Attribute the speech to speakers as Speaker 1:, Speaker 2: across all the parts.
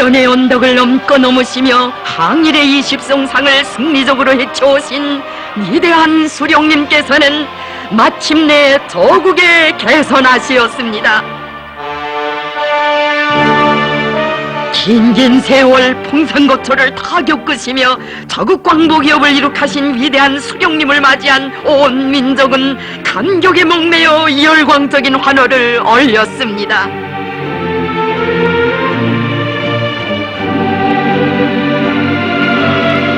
Speaker 1: 연의 언덕을 넘고 넘으시며 항일의 20성상을 승리적으로 해쳐오신 위대한 수령님께서는 마침내 조국의 개선하시었습니다. 긴 세월 풍선고초를 다 겪으시며 저국 광복기업을 이룩하신 위대한 수령님을 맞이한 온 민족은 감격에 목매어 열광적인 환호를 올렸습니다.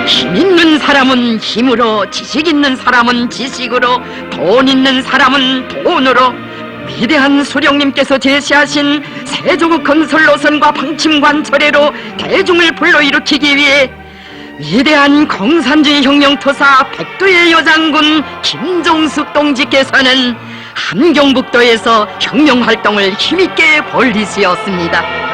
Speaker 1: 힘 있는 사람은 힘으로, 지식 있는 사람은 지식으로, 돈 있는 사람은 돈으로 위대한 수령님께서 제시하신 세조국 건설 노선과 방침관 철회로 대중을 불러일으키기 위해 위대한 공산주의 혁명투사 백두의 여장군 김종숙 동지께서는 함경북도에서 혁명활동을 힘있게 벌이시었습니다.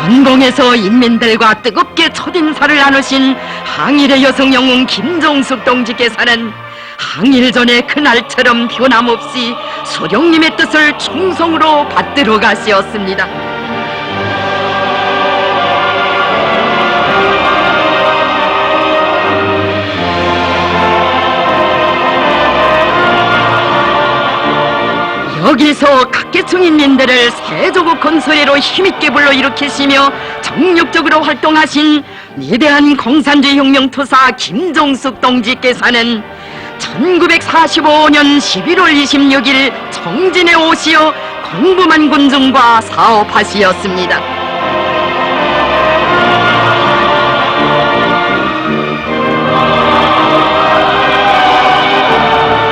Speaker 1: 선봉에서 인민들과 뜨겁게 첫인사를 나누신 항일의 여성 영웅 김종숙 동지께서는 항일 전의 그날처럼 변함없이 수령님의 뜻을 충성으로 받들어 가시었습니다. 여기서 각계층 인민들을 세조국 건설회로 힘있게 불러일으키시며 정력적으로 활동하신 위대한 공산주의 혁명투사 김종숙 동지께서는 1945년 11월 26일 청진에 오시어 공부만 군중과 사업하시었습니다.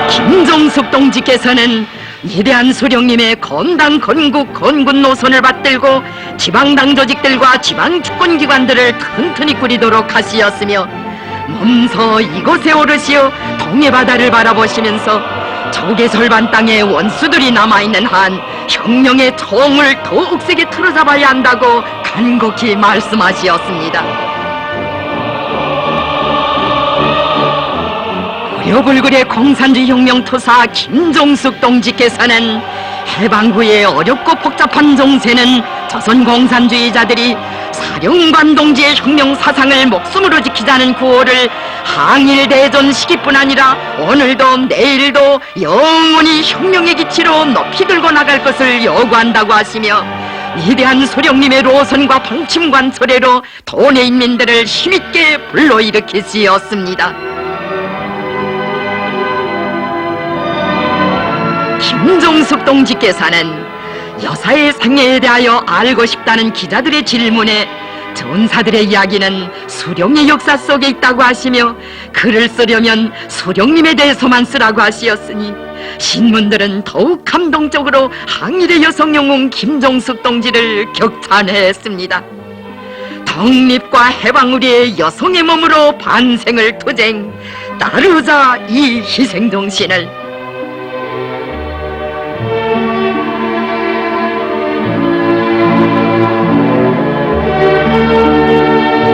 Speaker 1: 김종숙 동지께서는 위대한 수령님의 건당 건국 건군 노선을 받들고 지방당 조직들과 지방주권기관들을 튼튼히 꾸리도록 하시었으며 몸서 이곳에 오르시어 동해바다를 바라보시면서 적개설반 땅에 원수들이 남아있는 한 혁명의 총을 더욱 세게 틀어잡아야 한다고 간곡히 말씀하시었습니다. 우려불굴의 공산주의 혁명투사 김종숙 동지께서는 해방 후에 어렵고 복잡한 정세는 조선 공산주의자들이 사령관 동지의 혁명 사상을 목숨으로 지키자는 구호를 항일 대전 시기뿐 아니라 오늘도 내일도 영원히 혁명의 기치로 높이 들고 나갈 것을 요구한다고 하시며 위대한 수령님의 로선과 방침관 철회로 도내 인민들을 힘있게 불러일으키시었습니다. 김종숙 동지께서는 여사의 생애에 대하여 알고 싶다는 기자들의 질문에 전사들의 이야기는 수령의 역사 속에 있다고 하시며 글을 쓰려면 수령님에 대해서만 쓰라고 하시었으니 신문들은 더욱 감동적으로 항일의 여성 영웅 김종숙 동지를 격찬했습니다. 독립과 해방을 위해 여성의 몸으로 반생을 투쟁, 따르자 이 희생정신을.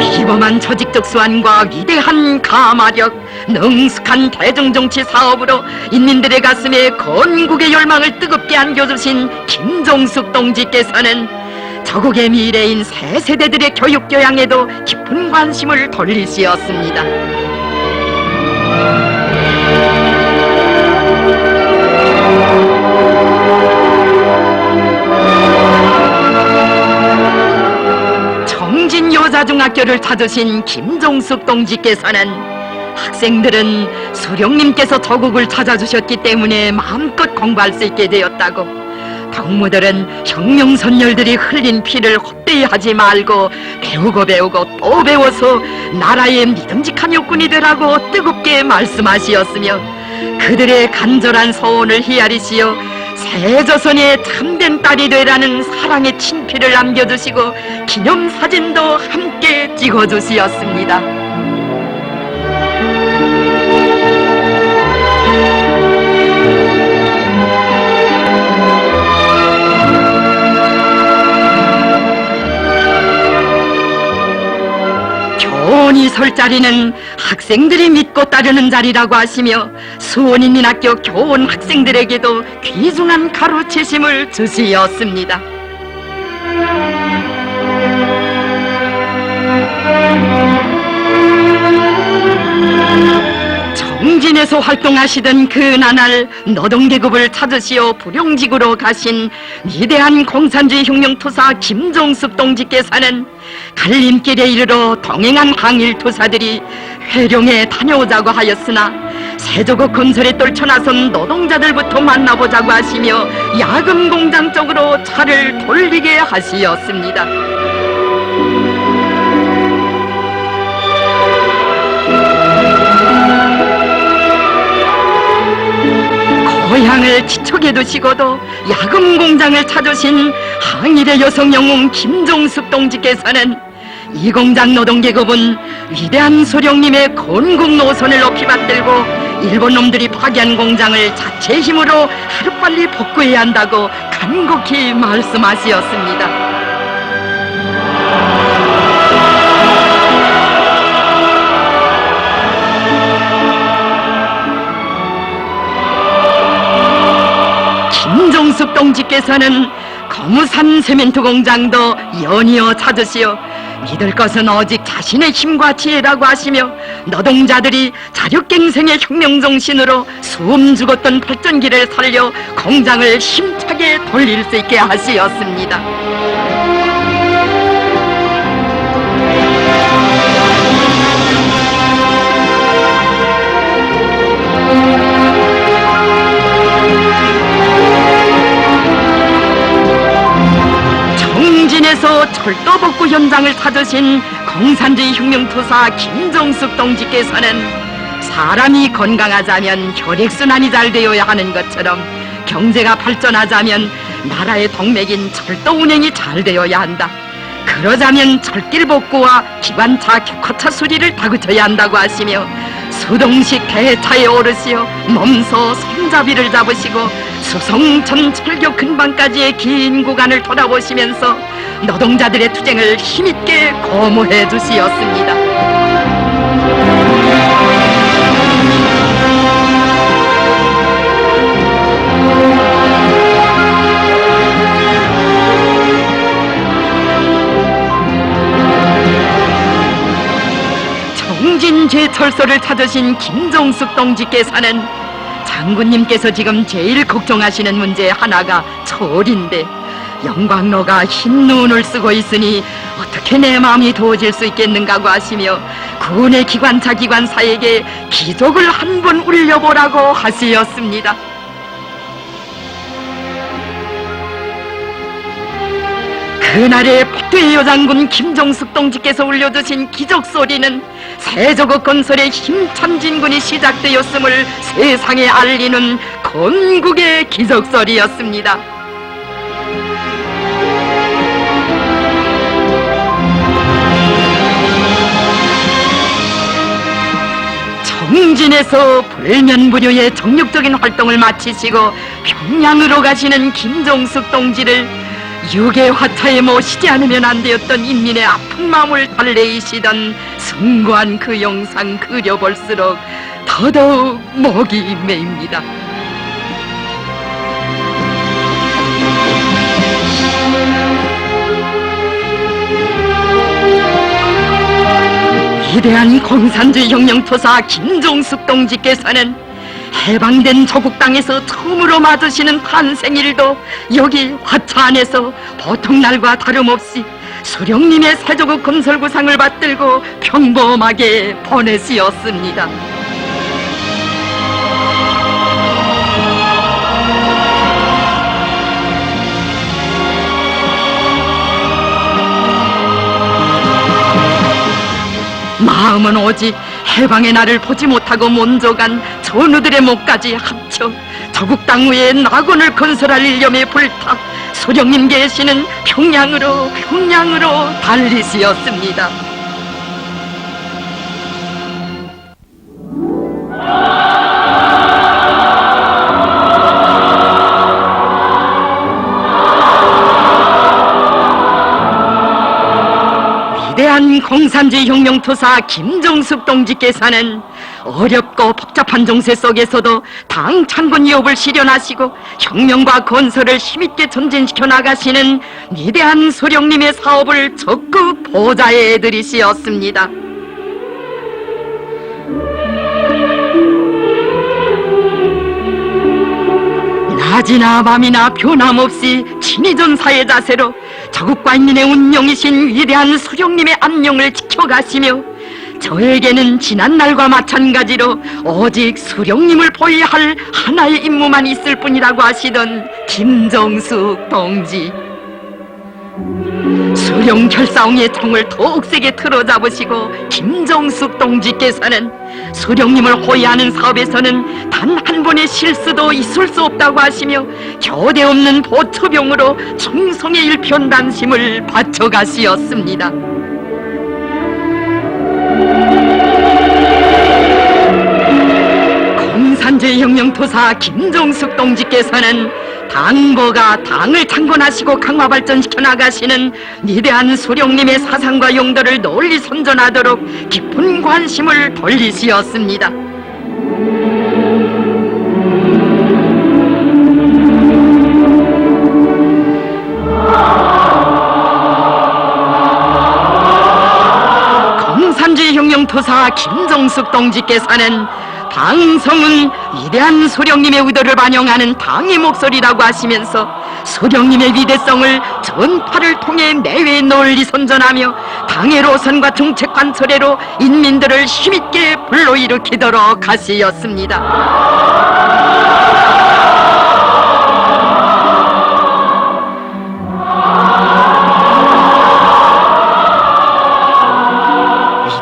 Speaker 1: 비범한 조직적 수완과 위대한 가마력, 능숙한 대중정치 사업으로 인민들의 가슴에 건국의 열망을 뜨겁게 안겨주신 김종숙 동지께서는 저국의 미래인 새 세대들의 교육 교양에도 깊은 관심을 돌리시었습니다. 청진여자중학교를 찾으신 김종숙 동지께서는 학생들은 수령님께서 저국을 찾아주셨기 때문에 마음껏 공부할 수 있게 되었다고, 동무들은 혁명선열들이 흘린 피를 헛되이 하지 말고 배우고 또 배워서 나라의 믿음직한 육군이 되라고 뜨겁게 말씀하시었으며 그들의 간절한 소원을 헤아리시어 새조선의 참된 딸이 되라는 사랑의 친필을 남겨주시고 기념사진도 함께 찍어주시었습니다. 공산이 설 자리는 학생들이 믿고 따르는 자리라고 하시며 수원인민학교 교원 학생들에게도 귀중한 가르치심을 주시었습니다. 정진에서 활동하시던 그 나날 노동계급을 찾으시어 부령직으로 가신 위대한 공산주의 혁명투사 김종숙 동지께서는 갈림길에 이르러 동행한 항일투사들이 회룡에 다녀오자고 하였으나 세조국 건설에 떨쳐나선 노동자들부터 만나보자고 하시며 야금 공장 쪽으로 차를 돌리게 하시었습니다. 고향을 지척에 두시고도 야금 공장을 찾으신 항일의 여성 영웅 김종숙 동지께서는 이 공장 노동계급은 위대한 소령님의 건국 노선을 높이 받들고 일본 놈들이 파괴한 공장을 자체 힘으로 하루빨리 복구해야 한다고 간곡히 말씀하시었습니다. 김종숙 동지께서는 거무산 세멘트 공장도 연이어 찾으시어 믿을 것은 오직 자신의 힘과 지혜라고 하시며 노동자들이 자력갱생의 혁명정신으로 숨 죽었던 발전기를 살려 공장을 힘차게 돌릴 수 있게 하시었습니다. 정진에서 철도복구 현장을 찾으신 공산주의 혁명투사 김종숙 동지께서는 사람이 건강하자면 혈액순환이 잘 되어야 하는 것처럼 경제가 발전하자면 나라의 동맥인 철도 운행이 잘 되어야 한다. 그러자면 철길 복구와 기관차 격화차 수리를 다그쳐야 한다고 하시며 수동식 대차에 오르시어 몸소 손잡이를 잡으시고 수성천 철교 근방까지의 긴 구간을 돌아보시면서 노동자들의 투쟁을 힘있게 고무해 주시었습니다. 정진 제철소를 찾으신 김종숙 동지께서는 장군님께서 지금 제일 걱정하시는 문제 하나가 철인데 영광로가 흰 눈을 쓰고 있으니 어떻게 내 마음이 도와질 수 있겠는가고 하시며 군의 기관차 기관사에게 기적을 한번 울려보라고 하시었습니다. 그날의 백두의 여장군 김종숙 동지께서 울려주신 기적소리는 세조국 건설의 힘찬 진군이 시작되었음을 세상에 알리는 건국의 기적소리였습니다. 정진에서 불면불효의 정력적인 활동을 마치시고 평양으로 가시는 김종숙 동지를 육의 화차에 모시지 않으면 안 되었던 인민의 아픈 마음을 달래이시던 숭고한 그 영상 그려볼수록 더더욱 목이 메입니다. 위대한 공산주의 혁명투사 김종숙 동지께서는 해방된 조국 땅에서 처음으로 맞으시는 탄생일도 여기 화차 안에서 보통 날과 다름없이 수령님의 세조국 건설구상을 받들고 평범하게 보내시었습니다. 마음은 오직 해방의 날을 보지 못하고 먼저간 전우들의 목까지 합쳐 조국 땅 위에 낙원을 건설할 일념에 불타 소령님 계시는 평양으로 달리시었습니다. 위대한 공산주의 혁명투사 김정숙 동지께서는 어렵고 복잡한 정세 속에서도 당 창건 위협을 실현하시고 혁명과 건설을 힘있게 전진시켜 나가시는 위대한 소령님의 사업을 적극 보좌해 드리시었습니다. 낮이나 밤이나 변함없이 친위전사의 자세로 자국과 인민의 운명이신 위대한 수령님의 안녕을 지켜가시며 저에게는 지난날과 마찬가지로 오직 수령님을 보위할 하나의 임무만 있을 뿐이라고 하시던 김정숙 동지. 수령 결사홍의 총을 더욱 세게 틀어잡으시고 김정숙 동지께서는 수령님을 호위하는 사업에서는 단 한 번의 실수도 있을 수 없다고 하시며 겨대 없는 보초병으로 충성의 일편단심을 바쳐가시었습니다. 공산주의 혁명투사 김정숙 동지께서는 당보가 당을 창건하시고 강화 발전시켜 나가시는 위대한 수령님의 사상과 용도를 널리 선전하도록 깊은 관심을 돌리시었습니다. 공산주의 혁명투사 김정숙 동지께서는 방송은 위대한 수령님의 의도를 반영하는 당의 목소리라고 하시면서 수령님의 위대성을 전파를 통해 내외에 널리 선전하며 당의 로선과 정책 관철회로 인민들을 힘있게 불러일으키도록 하시었습니다.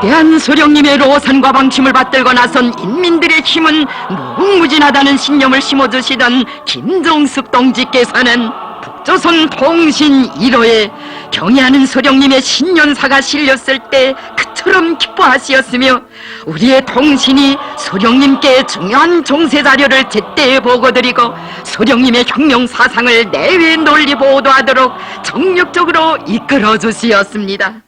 Speaker 1: 위대한 수령님의 로선과 방침을 받들고 나선 인민들의 힘은 무궁무진하다는 신념을 심어주시던 김정숙 동지께서는 북조선 통신 1호에 경애하는 수령님의 신년사가 실렸을 때 그처럼 기뻐하시었으며 우리의 통신이 수령님께 중요한 정세자료를 제때 보고드리고 수령님의 혁명 사상을 내외에 널리 보도하도록 정력적으로 이끌어 주시었습니다.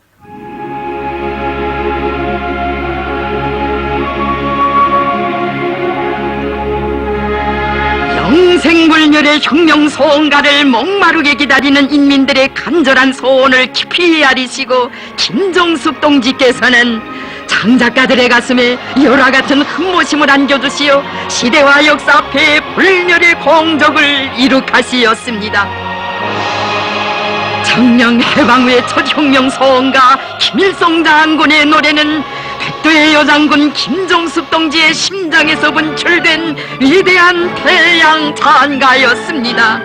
Speaker 1: 영생불멸의 혁명 소원가를 목마르게 기다리는 인민들의 간절한 소원을 깊이 헤아리시고 김정숙 동지께서는 창작가들의 가슴에 열화 같은 흠모심을 안겨주시어 시대와 역사 앞에 불멸의 공적을 이룩하시었습니다. 청명 해방 후의 첫 혁명 소원가 김일성 장군의 노래는 백두의 여장군 김정숙 동지의 심장에서 분출된 위대한 태양 찬가였습니다.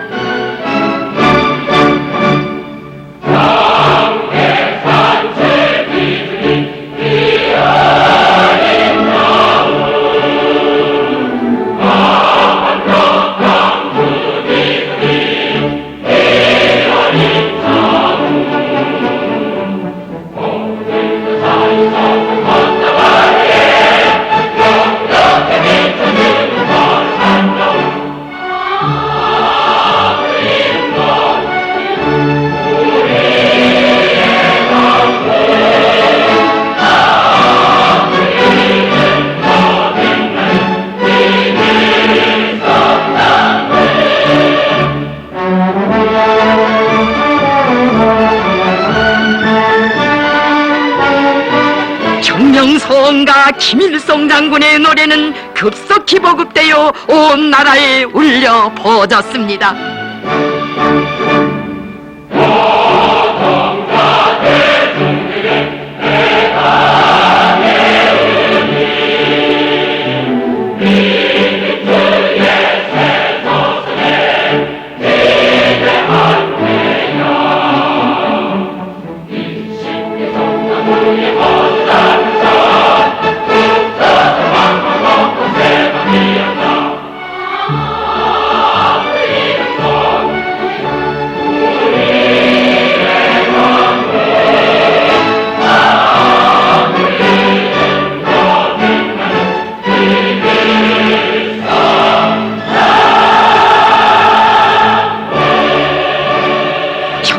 Speaker 1: 혁명소원가 김일성 장군의 노래는 급속히 보급되어 온 나라에 울려 퍼졌습니다.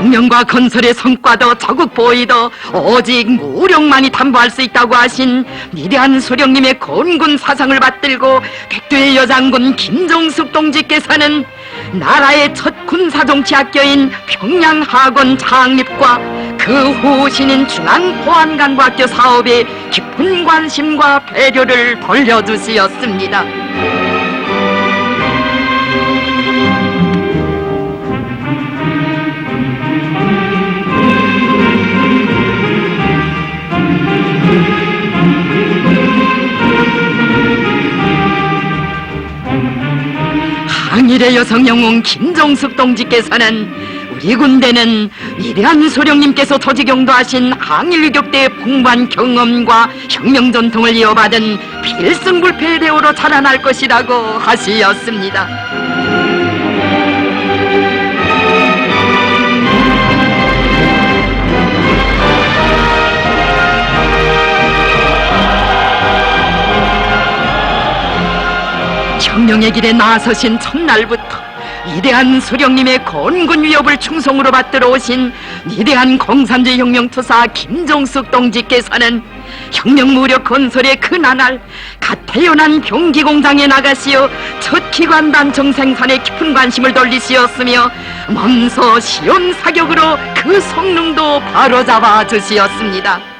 Speaker 1: 혁명과 건설의 성과도 저국 보이도 오직 무력만이 담보할 수 있다고 하신 위대한 수령님의 건군 사상을 받들고 백두의 여장군 김정숙 동지께서는 나라의 첫 군사정치학교인 평양학원 창립과 그 후 신인 중앙보안간부학교 사업에 깊은 관심과 배려를 돌려주시었습니다. 항일의 여성 영웅 김정숙 동지께서는 우리 군대는 위대한 소령님께서 조직용도하신 항일유격대의 풍부한 경험과 혁명 전통을 이어받은 필승불패의 대우로 자라날 것이라고 하시었습니다. 혁명의 길에 나서신 첫날부터 위대한 수령님의 건군 위협을 충성으로 받들어 오신 위대한 공산주의 혁명투사 김정숙 동지께서는 혁명 무력 건설의 그 나날 갓 태어난 병기공장에 나가시어 첫 기관 단청 생산에 깊은 관심을 돌리시었으며 먼서 시온 사격으로 그 성능도 바로잡아 주시었습니다.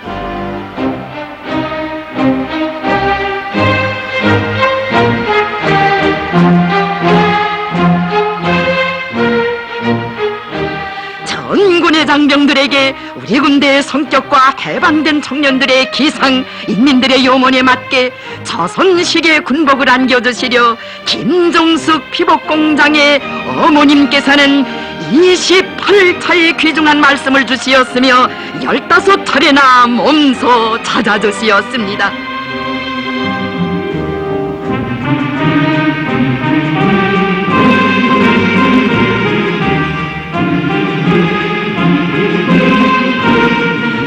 Speaker 1: 전군의 장병들에게 우리 군대의 성격과 해방된 청년들의 기상, 인민들의 요원에 맞게 조선식의 군복을 안겨주시려 김정숙 피복공장의 어머님께서는 28차의 귀중한 말씀을 주시었으며 15차례나 몸소 찾아주시었습니다.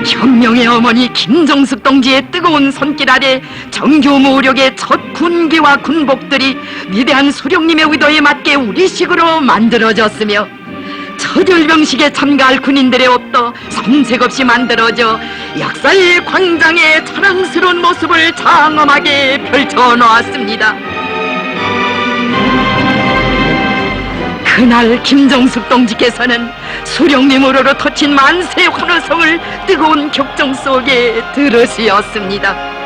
Speaker 1: 혁명의 어머니 김정숙 동지의 뜨거운 손길 아래 정규 무력의 첫 군기와 군복들이 위대한 수령님의 의도에 맞게 우리식으로 만들어졌으며 첫 열병식에 참가할 군인들의 옷도 손색 없이 만들어져 역사의 광장에 자랑스러운 모습을 장엄하게 펼쳐놓았습니다. 그날 김정숙 동지께서는 수령님으로로 터친 만세 환호성을 뜨거운 격정 속에 들으시었습니다.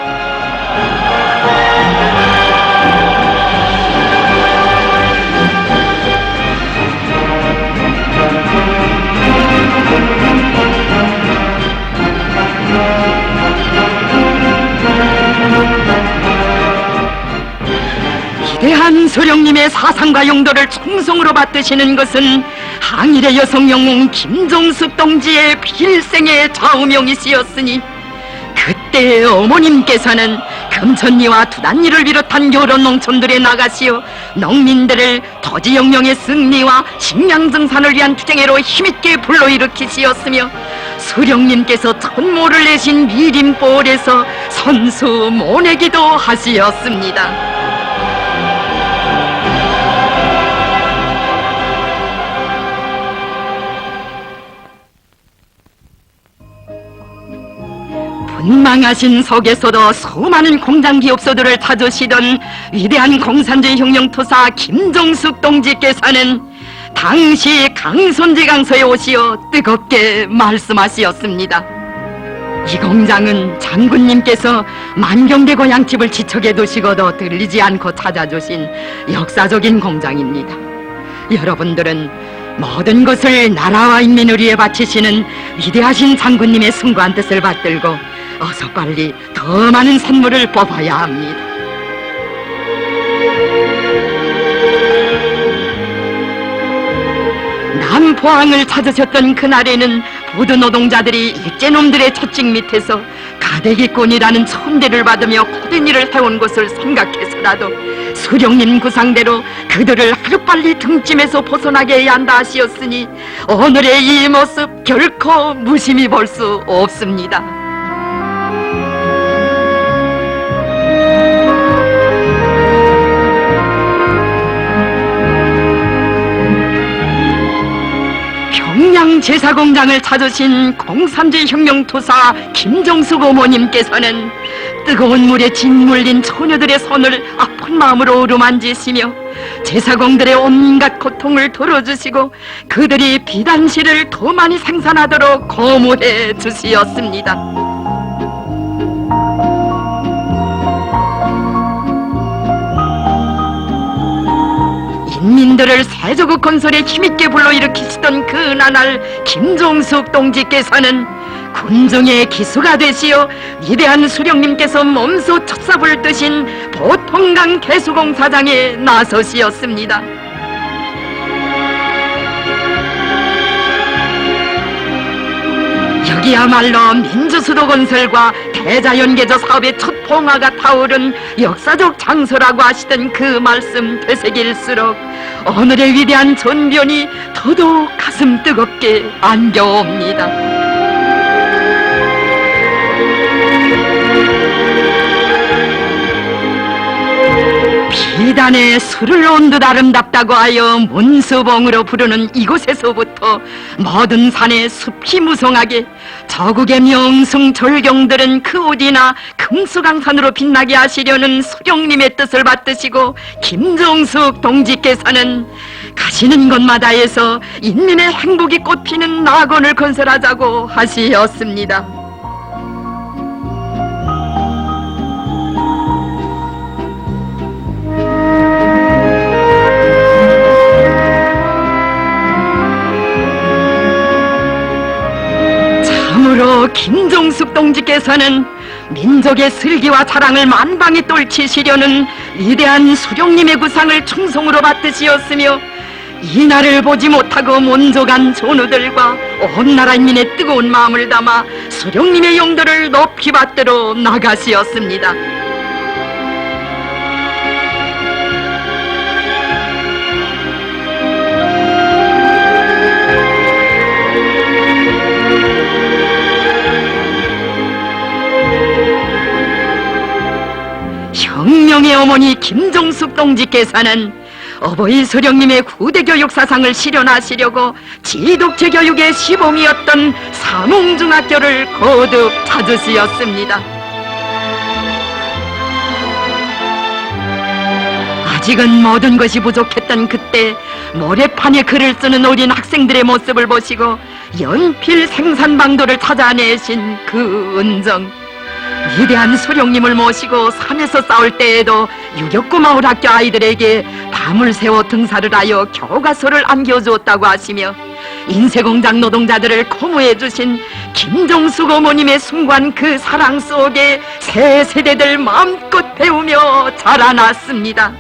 Speaker 1: 위대한 수령님의 사상과 용도를 충성으로 받드시는 것은 항일의 여성 영웅 김정숙 동지의 필생의 좌우명이시였으니 그때 어머님께서는 금천리와 두단리를 비롯한 여러 농촌들에 나가시어 농민들을 토지혁명의 승리와 식량증산을 위한 투쟁으로 힘있게 불러일으키시었으며 수령님께서 천모를 내신 미림볼에서 선수 모내기도 하시었습니다. 분망하신 속에서도 수많은 공장 기업소들을 찾으시던 위대한 공산주의 혁명투사 김정숙 동지께서는 당시 강선지 강서에 오시어 뜨겁게 말씀하시었습니다. 이 공장은 장군님께서 만경대 고향집을 지척에 두시고도 들리지 않고 찾아주신 역사적인 공장입니다. 여러분들은 모든 것을 나라와 인민을 위해 바치시는 위대하신 장군님의 숭고한 뜻을 받들고 어서 빨리 더 많은 선물을 뽑아야 합니다. 남포항을 찾으셨던 그날에는 부두 노동자들이 일제놈들의 채찍 밑에서 가대기꾼이라는 천대를 받으며 고된 일을 해온 것을 생각해서라도 수령님 구상대로 그들을 하루빨리 등짐에서 벗어나게 해야 한다 하시었으니 오늘의 이 모습 결코 무심히 볼 수 없습니다. 평양 제사공장을 찾으신 공산주의 혁명투사 김정숙 어머님께서는 뜨거운 물에 짓물린 처녀들의 손을 아픈 마음으로 어루만지시며 제사공들의 온갖 고통을 덜어주시고 그들이 비단실을 더 많이 생산하도록 거무해 주시었습니다. 인민들을 세조국 건설에 힘있게 불러일으키시던 그 나날 김종숙 동지께서는 군중의 기수가 되시어 위대한 수령님께서 몸소 첫삽을 뜨신 보통강 개수공사장에 나서시었습니다. 여기야말로 민주수도 건설과 대자연계조 사업의 첫 봉화가 타오른 역사적 장소라고 하시던 그 말씀 되새길수록 오늘의 위대한 전변이 더더욱 가슴 뜨겁게 안겨옵니다. 비단에 술을 온 듯 아름답다고 하여 문수봉으로 부르는 이곳에서부터 모든 산에 숲이 무성하게 저국의 명승 절경들은 그 어디나 금수강산으로 빛나게 하시려는 수령님의 뜻을 받드시고 김정숙 동지께서는 가시는 곳마다에서 인민의 행복이 꽃피는 낙원을 건설하자고 하시었습니다. 참으로 김종숙 동지께서는 민족의 슬기와 자랑을 만방에 떨치시려는 위대한 수령님의 구상을 충성으로 받드시었으며 이날을 보지 못하고 몬족한 전우들과 온 나라 인민의 뜨거운 마음을 담아 수령님의 용도를 높이 받들어 나가시었습니다. 혁명의 어머니 김종숙 동지께서는 어버이 수령님의 후대교육 사상을 실현하시려고 지독제 교육의 시봉이었던 삼홍중학교를 거듭 찾으시었습니다. 아직은 모든 것이 부족했던 그때 모래판에 글을 쓰는 어린 학생들의 모습을 보시고 연필 생산방도를 찾아내신 그 은정, 위대한 수령님을 모시고 산에서 싸울 때에도 유격구 마을 학교 아이들에게 밤을 새워 등사를 하여 교과서를 안겨주었다고 하시며 인쇄공장 노동자들을 고무해 주신 김종숙 어머님의 숭고한 그 사랑 속에 새 세대들 마음껏 배우며 자라났습니다.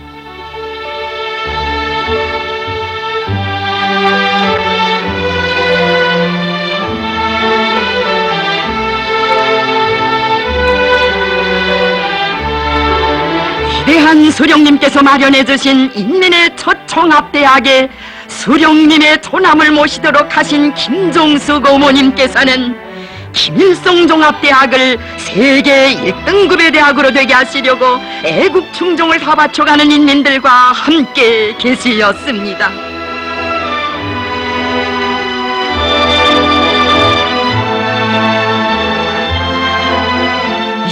Speaker 1: 위대한 수령님께서 마련해 주신 인민의 첫 종합대학에 수령님의 조남을 모시도록 하신 김종숙 어머님께서는 김일성 종합대학을 세계 1등급의 대학으로 되게 하시려고 애국 충종을 다 바쳐가는 인민들과 함께 계시었습니다.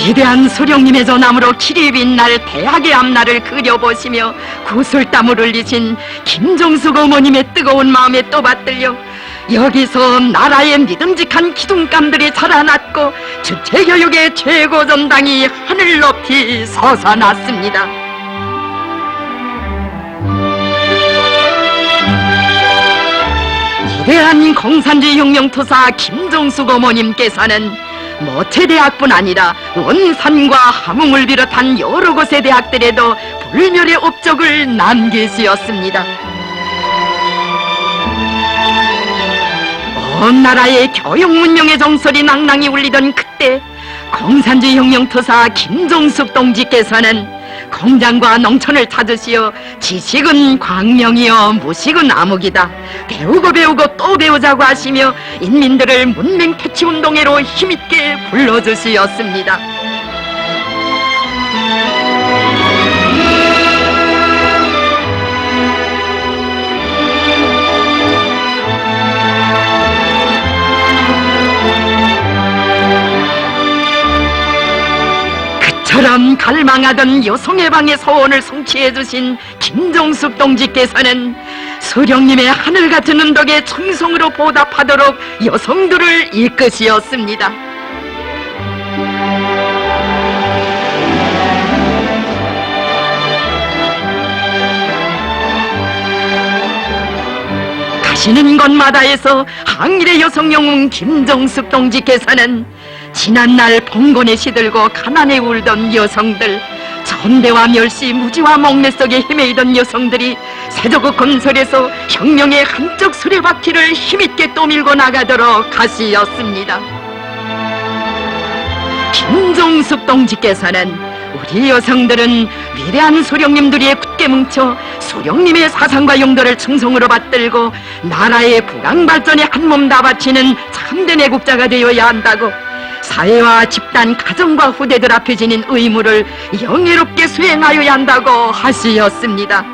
Speaker 1: 위대한 수령님의 전함으로 길이 빛날 대학의 앞날을 그려보시며 구슬땀을 흘리신 김종숙 어머님의 뜨거운 마음에 또 받들려 여기서 나라의 믿음직한 기둥감들이 자라났고 주체교육의 최고 전당이 하늘 높이 솟아났습니다. 위대한 공산주의 혁명투사 김종숙 어머님께서는 모체대학뿐 아니라 원산과 함흥을 비롯한 여러 곳의 대학들에도 불멸의 업적을 남기시었습니다. 온 나라의 교육 문명의 정설이 낭낭히 울리던 그때 공산주의 혁명투사 김종숙 동지께서는 공장과 농촌을 찾으시어 지식은 광명이여 무식은 암흑이다. 배우고 또 배우자고 하시며 인민들을 문맹 퇴치 운동회로 힘있게 불러주시었습니다. 그처럼 갈망하던 여성해방의 소원을 성취해주신 김정숙 동지께서는 수령님의 하늘같은 은덕에 충성으로 보답하도록 여성들을 이끄시었습니다. 가시는 곳마다에서 항일의 여성 영웅 김정숙 동지께서는 지난날 봉건에 시들고 가난에 울던 여성들, 전대와 멸시, 무지와 목매 속에 헤매이던 여성들이 세조국 건설에서 혁명의 한쪽 수레바퀴를 힘있게 떠밀고 나가도록 하시었습니다. 김정숙 동지께서는 우리 여성들은 위대한 수령님들이 굳게 뭉쳐 수령님의 사상과 용도를 충성으로 받들고 나라의 부강발전에 한몸 다 바치는 참된 애국자가 되어야 한다고, 사회와 집단, 가정과 후대들 앞에 지닌 의무를 영예롭게 수행하여야 한다고 하시었습니다.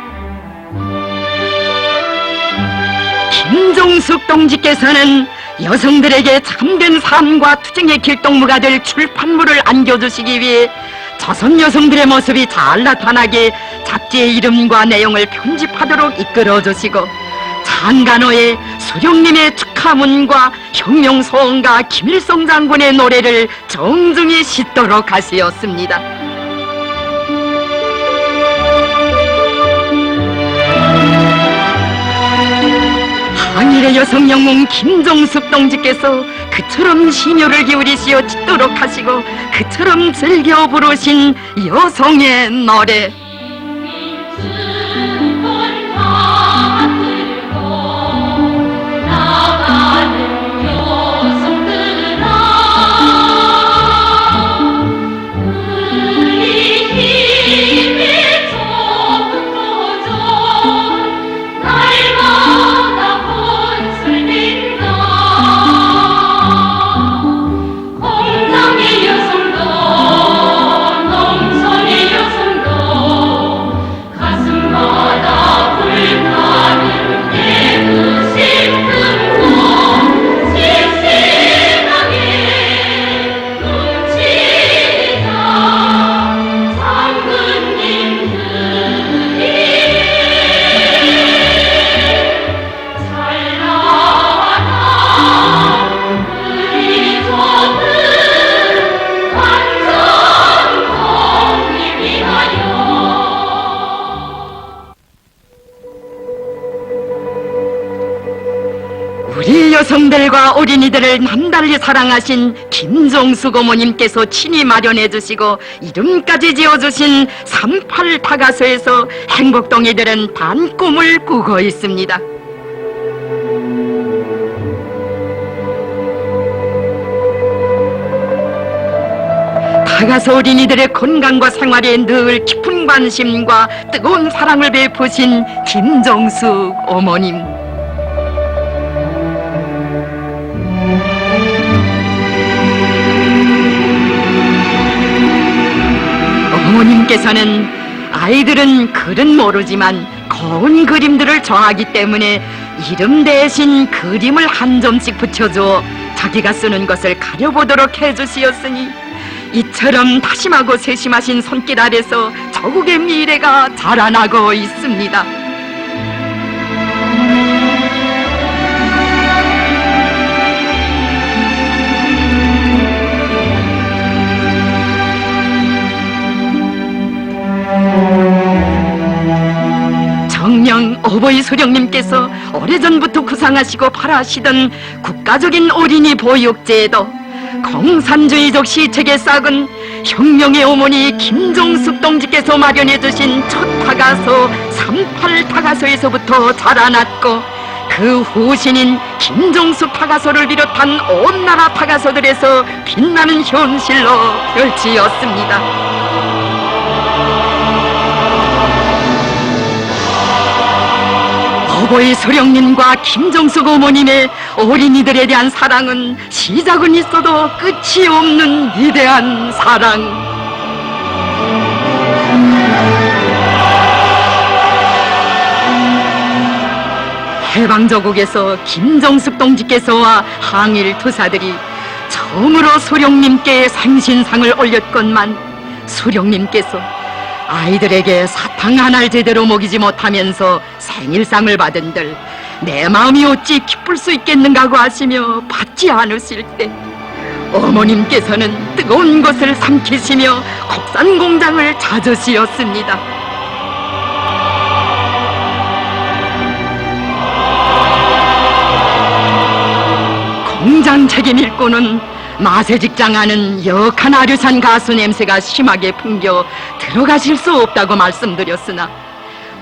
Speaker 1: 김정숙 동지께서는 여성들에게 참된 삶과 투쟁의 길동무가 될 출판물을 안겨주시기 위해 조선 여성들의 모습이 잘 나타나게 잡지의 이름과 내용을 편집하도록 이끌어주시고, 장간호의 수령님의 축하문과 혁명소원가 김일성 장군의 노래를 정중히 싣도록 하시었습니다. 항일의 여성 영웅 김정숙 동지께서 그처럼 심혈을 기울이시어 짓도록 하시고 그처럼 즐겨 부르신 여성의 노래, 우리 여성들과 어린이들을 남달리 사랑하신 김정숙 어머님께서 친히 마련해 주시고 이름까지 지어주신 38 타가소에서 행복동이들은 단 꿈을 꾸고 있습니다. 타가소 어린이들의 건강과 생활에 늘 깊은 관심과 뜨거운 사랑을 베푸신 김정숙 어머님, 어머님께서는 아이들은 글은 모르지만 고운 그림들을 좋아하기 때문에 이름 대신 그림을 한 점씩 붙여줘 자기가 쓰는 것을 가려보도록 해주시었으니 이처럼 다심하고 세심하신 손길 아래서 조국의 미래가 자라나고 있습니다. 정녕 어버이 수령님께서 오래전부터 구상하시고 바라시던 국가적인 어린이 보육제도, 공산주의적 시책에 싹은 혁명의 어머니 김정숙 동지께서 마련해주신 첫 타가소 38 타가소에서부터 자라났고, 그 후신인 김정숙 타가소를 비롯한 온 나라 타가소들에서 빛나는 현실로 펼치었습니다. 어버이 수령님과 김정숙 어머님의 어린이들에 대한 사랑은 시작은 있어도 끝이 없는 위대한 사랑. 해방저국에서 김정숙 동지께서와 항일 투사들이 처음으로 수령님께 생신상을 올렸건만 수령님께서 아이들에게 사탕 하나를 제대로 먹이지 못하면서 생일상을 받은들 내 마음이 어찌 기쁠 수 있겠는가고 하시며 받지 않으실 때 어머님께서는 뜨거운 것을 삼키시며 국산 공장을 찾으시었습니다. 공장 책임 일꾼은 마세 직장 안은 역한 아류산 가수 냄새가 심하게 풍겨 들어가실 수 없다고 말씀드렸으나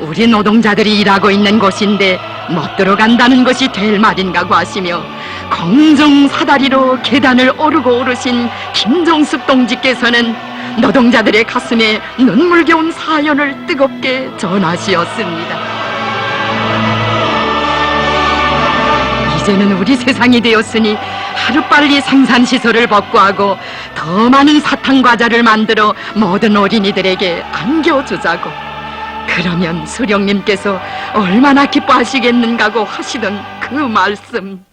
Speaker 1: 우리 노동자들이 일하고 있는 곳인데 못 들어간다는 것이 될 말인가고 하시며 공중 사다리로 계단을 오르고 오르신 김정숙 동지께서는 노동자들의 가슴에 눈물겨운 사연을 뜨겁게 전하시었습니다. 이제는 우리 세상이 되었으니 하루빨리 생산시설을 복구하고 더 많은 사탕과자를 만들어 모든 어린이들에게 안겨주자고, 그러면 수령님께서 얼마나 기뻐하시겠는가고 하시던 그 말씀,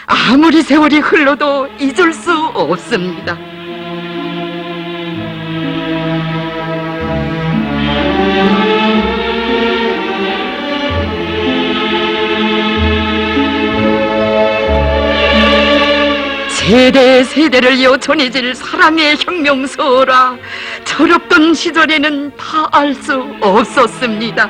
Speaker 1: 아무리 세월이 흘러도 잊을 수 없습니다. 세대 세대를 이어 전해질 사랑의 혁명서라, 철없던 시절에는 다 알 수 없었습니다.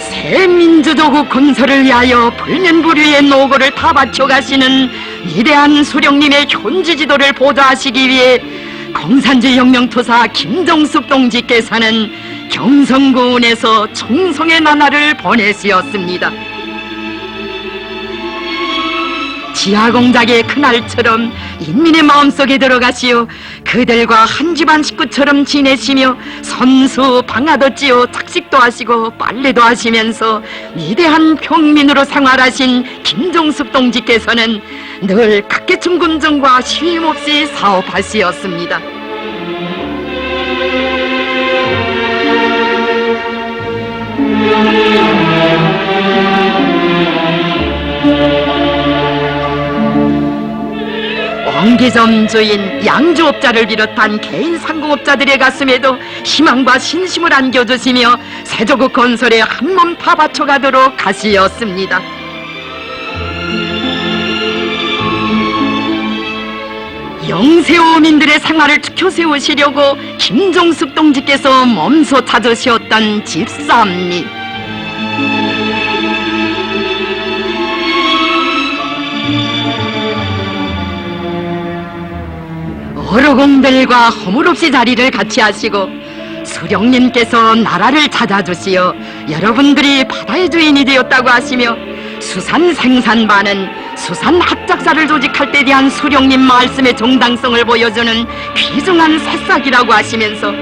Speaker 1: 새 민주조국 건설을 위하여 불면불위의 노고를 다 바쳐가시는 위대한 수령님의 현지 지도를 보좌하시기 위해 공산주의 혁명투사 김정숙 동지께서는 경성군에서 충성의 나날을 보내시었습니다. 지하공작의 그날처럼 인민의 마음속에 들어가시어 그들과 한 집안 식구처럼 지내시며 선수 방아도 찧어 착식도 하시고 빨래도 하시면서 위대한 평민으로 생활하신 김정숙 동지께서는 늘 각계층 군정과 쉼없이 사업하시었습니다. 옹기점 주인, 양주업자를 비롯한 개인 상공업자들의 가슴에도 희망과 신심을 안겨주시며 세조국 건설에 한몸 다 바쳐가도록 하시었습니다. 영세오민들의 생활을 지켜 세우시려고 김정숙 동지께서 몸소 찾으셨던 집사입니다. 어르공들과 허물없이 자리를 같이 하시고 수령님께서 나라를 찾아주시어 여러분들이 바다의 주인이 되었다고 하시며 수산 생산반은 수산 합작사를 조직할 때 대한 수령님 말씀의 정당성을 보여주는 귀중한 새싹이라고 하시면서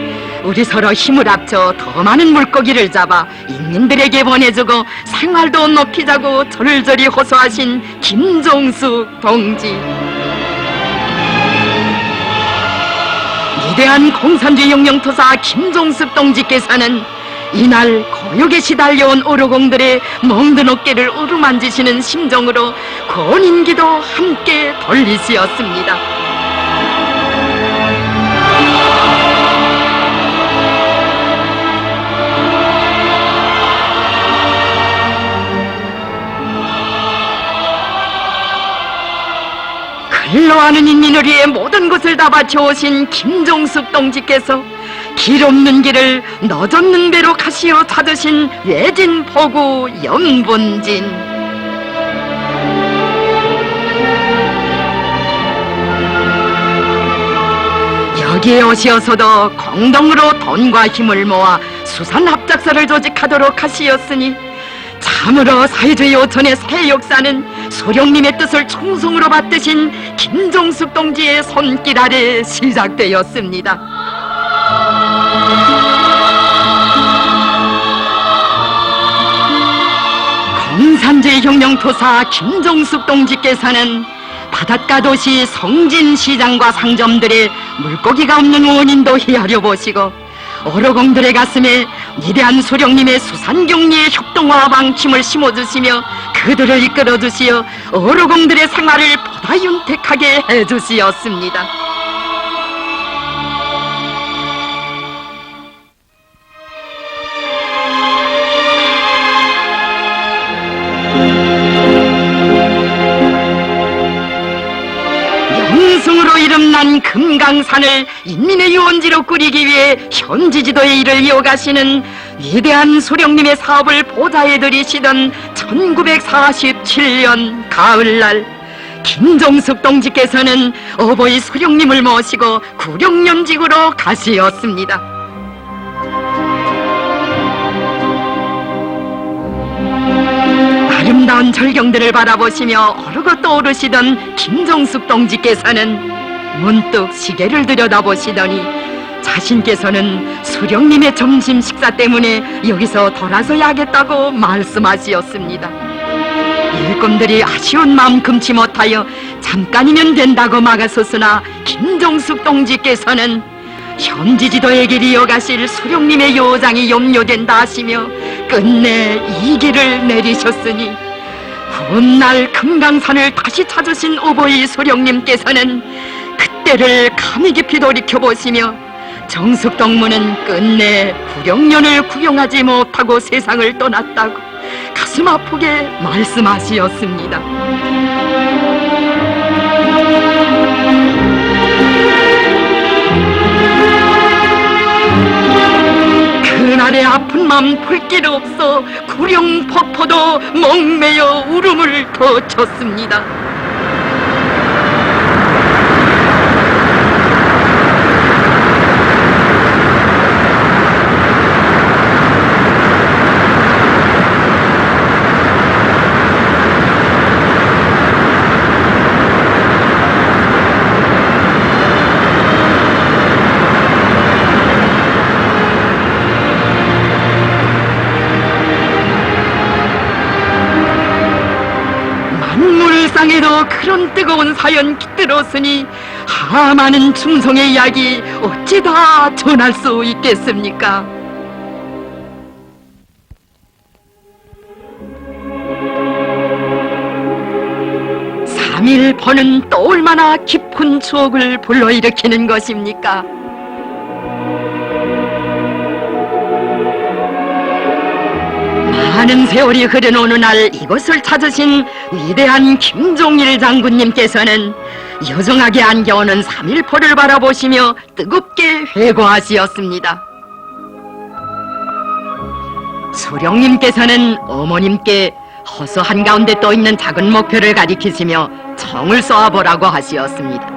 Speaker 1: 우리 서로 힘을 합쳐 더 많은 물고기를 잡아 인민들에게 보내주고 생활도 높이자고 절절히 호소하신 김정숙 동지. 위대한 공산주의 혁명투사 김정숙 동지께서는 이날 고역에 시달려온 어르공들의 멍든 어깨를 어루만지시는 심정으로 권인기도 함께 돌리시었습니다. 근로하는 인민을 위해 모든 것을 다 바쳐오신 김정숙 동지께서 길 없는 길을 너젓는 대로 가시어 찾으신 외진포구 염분진. 여기에 오시어서도 공동으로 돈과 힘을 모아 수산합작사를 조직하도록 하시었으니 참으로 사회주의 오천의 새 역사는 수령님의 뜻을 충성으로 받드신 김정숙 동지의 손길 아래 시작되었습니다. 공산주의 혁명투사 김정숙 동지께서는 바닷가 도시 성진시장과 상점들의 물고기가 없는 원인도 헤아려 보시고 어르공들의 가슴에 위대한 소령님의 수산경리의 협동화 방침을 심어주시며 그들을 이끌어주시어 어로공들의 생활을 보다 윤택하게 해주시었습니다. 영승으로 이름난 금강산을 인민의 유원지로 꾸리기 위해 현지지도의 일을 이어가시는 위대한 소령님의 사업을 보좌해드리시던 1947년 가을날, 김종숙 동지께서는 어버이 소령님을 모시고 구룡연직으로 가시었습니다. 아름다운 절경들을 바라보시며 어르고 떠오르시던 김종숙 동지께서는 문득 시계를 들여다보시더니 자신께서는 수령님의 점심 식사 때문에 여기서 돌아서야 하겠다고 말씀하시었습니다. 일꾼들이 아쉬운 마음 금치 못하여 잠깐이면 된다고 막아섰으나 김종숙 동지께서는 현지지도의 길 이어가실 수령님의 요장이 염려된다 하시며 끝내 이 길을 내리셨으니 훗날 금강산을 다시 찾으신 어버이 수령님께서는 그때를 감히 깊이 돌이켜보시며 정숙동무는 끝내 구룡년을 구경하지 못하고 세상을 떠났다고 가슴 아프게 말씀하시었습니다. 그날의 아픈 마음 볼 길 없어 구룡폭포도 목매어 울음을 거쳤습니다. 세상에도 그런 뜨거운 사연 깃들었으니 많은 충성의 이야기 어찌 다 전할 수 있겠습니까? 삼일포는 또 얼마나 깊은 추억을 불러일으키는 것입니까? 많은 세월이 흐른 어느 날 이곳을 찾으신 위대한 김종일 장군님께서는 여정하게 안겨오는 삼일포를 바라보시며 뜨겁게 회고하시었습니다. 수령님께서는 어머님께 허수 한가운데 떠있는 작은 목표를 가리키시며 청을 쏘아보라고 하시었습니다.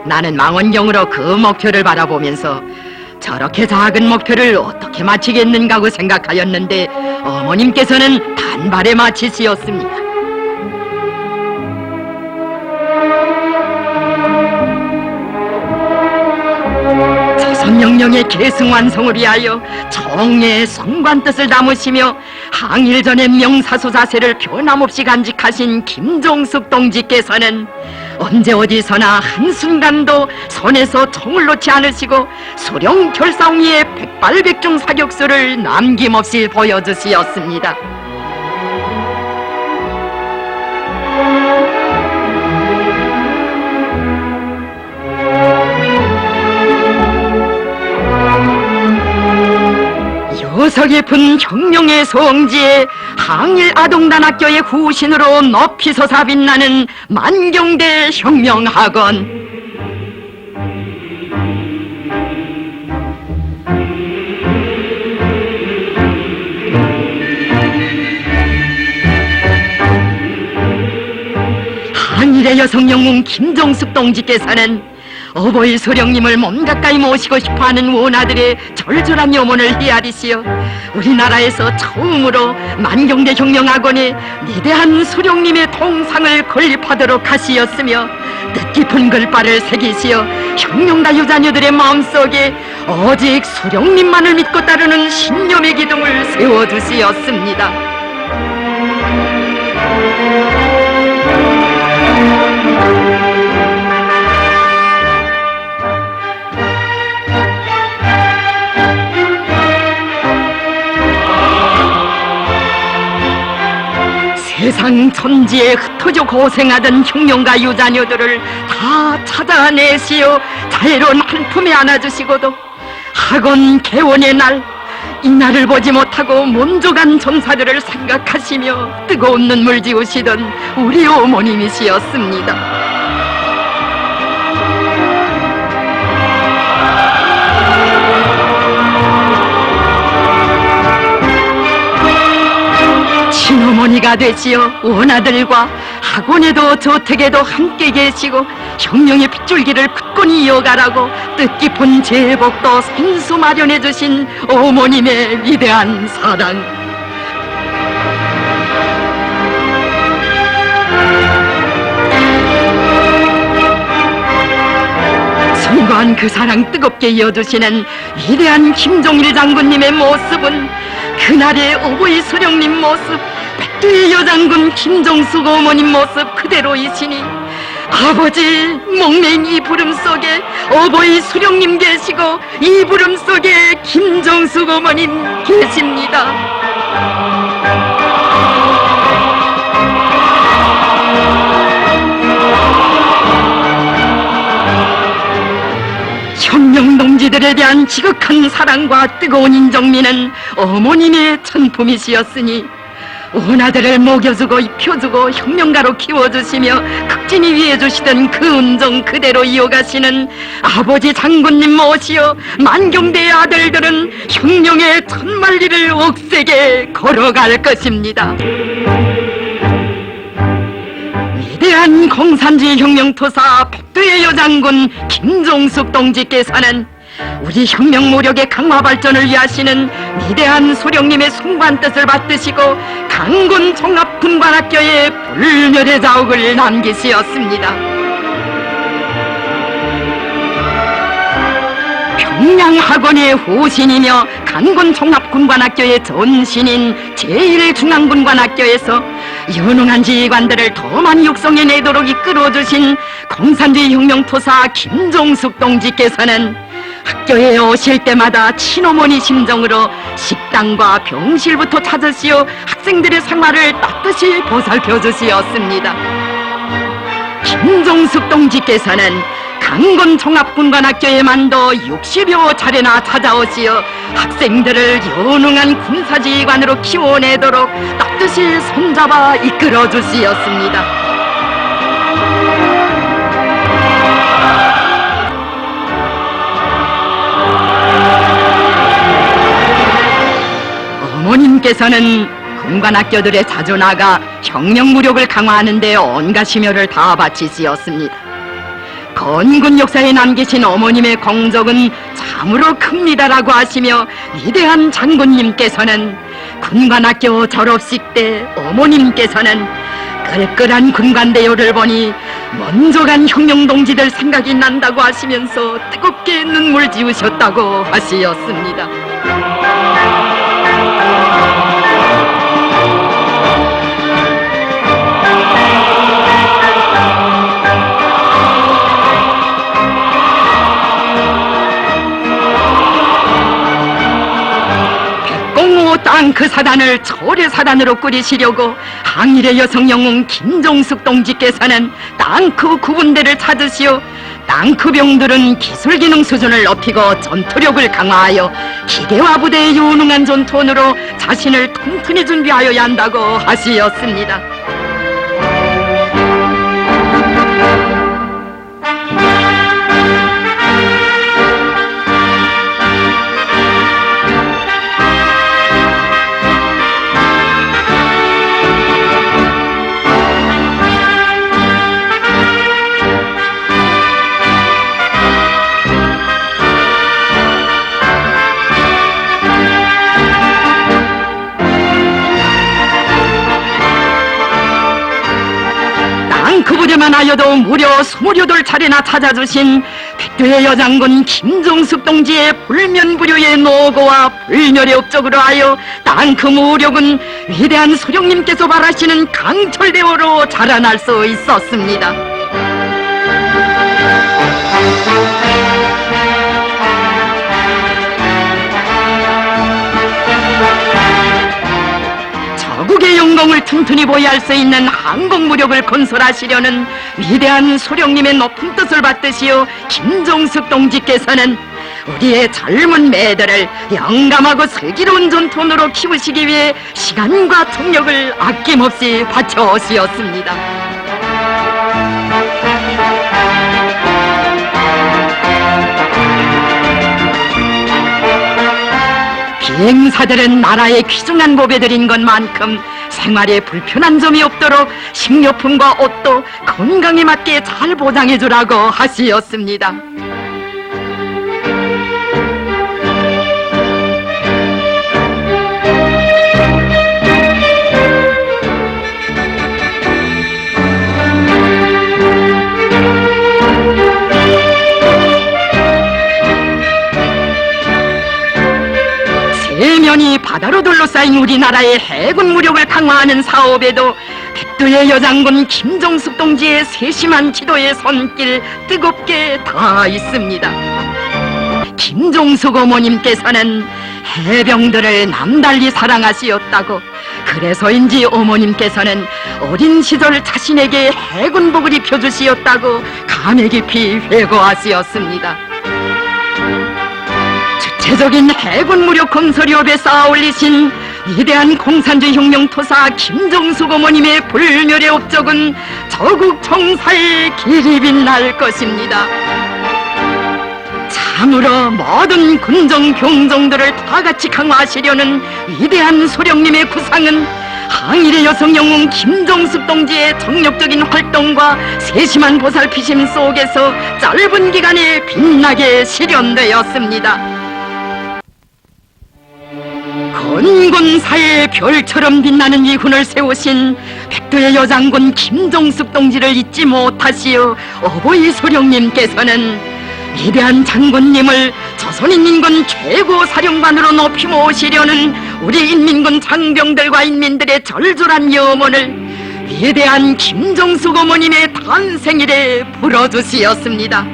Speaker 1: 나는 망원경으로 그 목표를 바라보면서 저렇게 작은 목표를 어떻게 맞히겠는가고 생각하였는데 어머님께서는 단발에 맞히시었습니다. 조선영령의 계승완성을 위하여 정예의 숭고한 뜻을 담으시며 항일 전의 명사수 자세를 변함없이 간직하신 김종숙 동지께서는 언제 어디서나 한순간도 손에서 총을 놓지 않으시고 수령 결사홍위의 백발백중 사격수를 남김없이 보여주시었습니다. 요서 깊은 혁명의 성지에 항일 아동단학교의 후신으로 높이 솟아 빛나는 만경대 혁명학원. 항일의 여성 영웅 김종숙 동지께서는 어버이 소령님을 몸 가까이 모시고 싶어하는 원아들의 절절한 염원을 헤아리시어 우리나라에서 처음으로 만경대 혁명학원에 위대한 소령님의 통상을 건립하도록 하시었으며 뜻깊은 글발을 새기시어 혁명가 유자녀들의 마음속에 오직 소령님만을 믿고 따르는 신념의 기둥을 세워주시었습니다. 세상 천지에 흩어져 고생하던 흉룡과 유자녀들을 다 찾아내시어 자애로운 한 품에 안아주시고도 학원 개원의 날, 이날을 보지 못하고 몬족한 전사들을 생각하시며 뜨거운 눈물 지으시던 우리 어머님이시였습니다. 친어머니가 되시어 원아들과 학원에도 저택에도 함께 계시고 혁명의 핏줄기를 굳건히 이어가라고 뜻깊은 제복도 생수 마련해 주신 어머님의 위대한 사랑, 순간 그 사랑 뜨겁게 이어주시는 위대한 김종일 장군님의 모습은 그날의 어버이 수령님 모습, 백두의 여장군 김정숙 어머님 모습 그대로이시니 아버지 목매인 이 부름 속에 어버이 수령님 계시고 이 부름 속에 김정숙 어머님 계십니다. 혁명동지들에 대한 지극한 사랑과 뜨거운 인정미는 어머님의 천품이시였으니 원아들을 먹여주고 입혀주고 혁명가로 키워주시며 극진히 위해주시던 그 은정 그대로 이어가시는 아버지 장군님 모시어 만경대의 아들들은 혁명의 천만리를 억세게 걸어갈 것입니다. 위대한 공산주의 혁명투사 백두의 여장군 김종숙 동지께서는 우리 혁명 무력의 강화 발전을 위하시는 위대한 소령님의 숭고한 뜻을 받드시고 강군 종합군관학교에 불멸의 자욱을 남기시었습니다. 평양학원의 후신이며 강군 종합군관학교의 전신인 제1중앙군관학교에서 유능한 지휘관들을 더 많이 육성해내도록 이끌어주신 공산주의 혁명투사 김종숙 동지께서는 학교에 오실 때마다 친어머니 심정으로 식당과 병실부터 찾으시어 학생들의 생활을 따뜻이 보살펴 주시었습니다. 김종숙 동지께서는 강군 종합군관학교에만도 60여 차례나 찾아오시어 학생들을 유능한 군사지휘관으로 키워내도록 따뜻이 손잡아 이끌어 주시었습니다. 어머님께서는 군관학교들에 자주 나가 혁명무력을 강화하는 데 온갖 심혈을 다 바치시었습니다. 건군 역사에 남기신 어머님의 공적은 참으로 큽니다라고 하시며 위대한 장군님께서는 군관학교 졸업식 때 어머님께서는 끌끌한 군관대요를 보니 먼저 간 혁명동지들 생각이 난다고 하시면서 뜨겁게 눈물 지으셨다고 하시었습니다. 땅크 사단을 철의 사단으로 꾸리시려고 항일의 여성 영웅 김종숙 동지께서는 땅크 구분대를 찾으시어 땅크 병들은 기술 기능 수준을 높이고 전투력을 강화하여 기계화 부대의 유능한 전투원으로 자신을 튼튼히 준비하여야 한다고 하시었습니다. 그 부대만 하여도 무려 28차례나 찾아주신 백두의 여장군 김종숙 동지의 불면불효의 노고와 불멸의 업적으로 하여 땅크 무력은 위대한 소령님께서 바라시는 강철대오로 자라날 수 있었습니다. 저국의 영광을 틈타 튼튼히 보유할 수 있는 항공무력을 건설하시려는 위대한 소령님의 높은 뜻을 받드시어 김종숙 동지께서는 우리의 젊은 매들을 영감하고 슬기로운 전통으로 키우시기 위해 시간과 총력을 아낌없이 바쳐오시었습니다. 비행사들은 나라의 귀중한 보배들인 것만큼 생활에 불편한 점이 없도록 식료품과 옷도 건강에 맞게 잘 보장해주라고 하시었습니다. 세면이 바다로 둘러싸인 우리나라의 해군 무력을 강화하는 사업에도 백두의 여장군 김종숙 동지의 세심한 지도의 손길 뜨겁게 닿아 있습니다. 김종숙 어머님께서는 해병들을 남달리 사랑하시었다고, 그래서인지 어머님께서는 어린 시절 자신에게 해군복을 입혀주시었다고 감회 깊이 회고하시었습니다. 주체적인 해군 무력 건설협에 쌓아올리신 위대한 공산주의 혁명토사 김종숙 어머님의 불멸의 업적은 저국 청사의 길이 빛날 것입니다. 참으로 모든 군정 병정들을 다같이 강화하시려는 위대한 소령님의 구상은 항일의 여성 영웅 김종숙 동지의 정력적인 활동과 세심한 보살피심 속에서 짧은 기간에 빛나게 실현되었습니다. 건곤사의 별처럼 빛나는 이훈을 세우신 백두의 여장군 김종숙 동지를 잊지 못하시어 어버이 소령님께서는 위대한 장군님을 조선인민군 최고 사령관으로 높이 모시려는 우리 인민군 장병들과 인민들의 절절한 염원을 위대한 김종숙 어머님의 탄생일에 불어주시었습니다.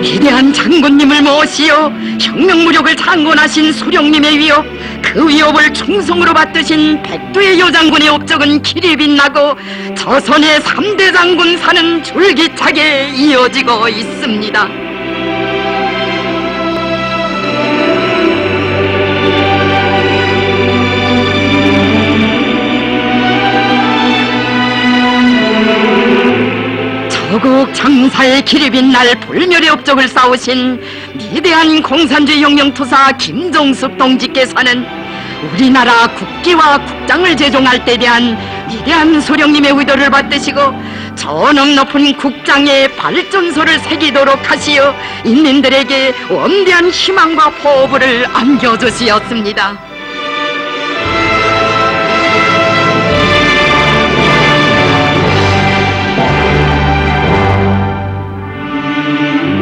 Speaker 1: 위대한 장군님을 모시어 혁명무력을 창건하신 수령님의 위협, 그 위협을 충성으로 받드신 백두의 여장군의 업적은 길이 빛나고 조선의 3대 장군 사는 줄기차게 이어지고 있습니다. 조국 청사의 길이 빛날 불멸의 업적을 쌓으신 위대한 공산주의 혁명투사 김종숙 동지께서는 우리나라 국기와 국장을 제종할 때 대한 위대한 소령님의 의도를 받드시고 전업 높은 국장의 발전소를 새기도록 하시어 인민들에게 원대한 희망과 포부를 안겨주시었습니다.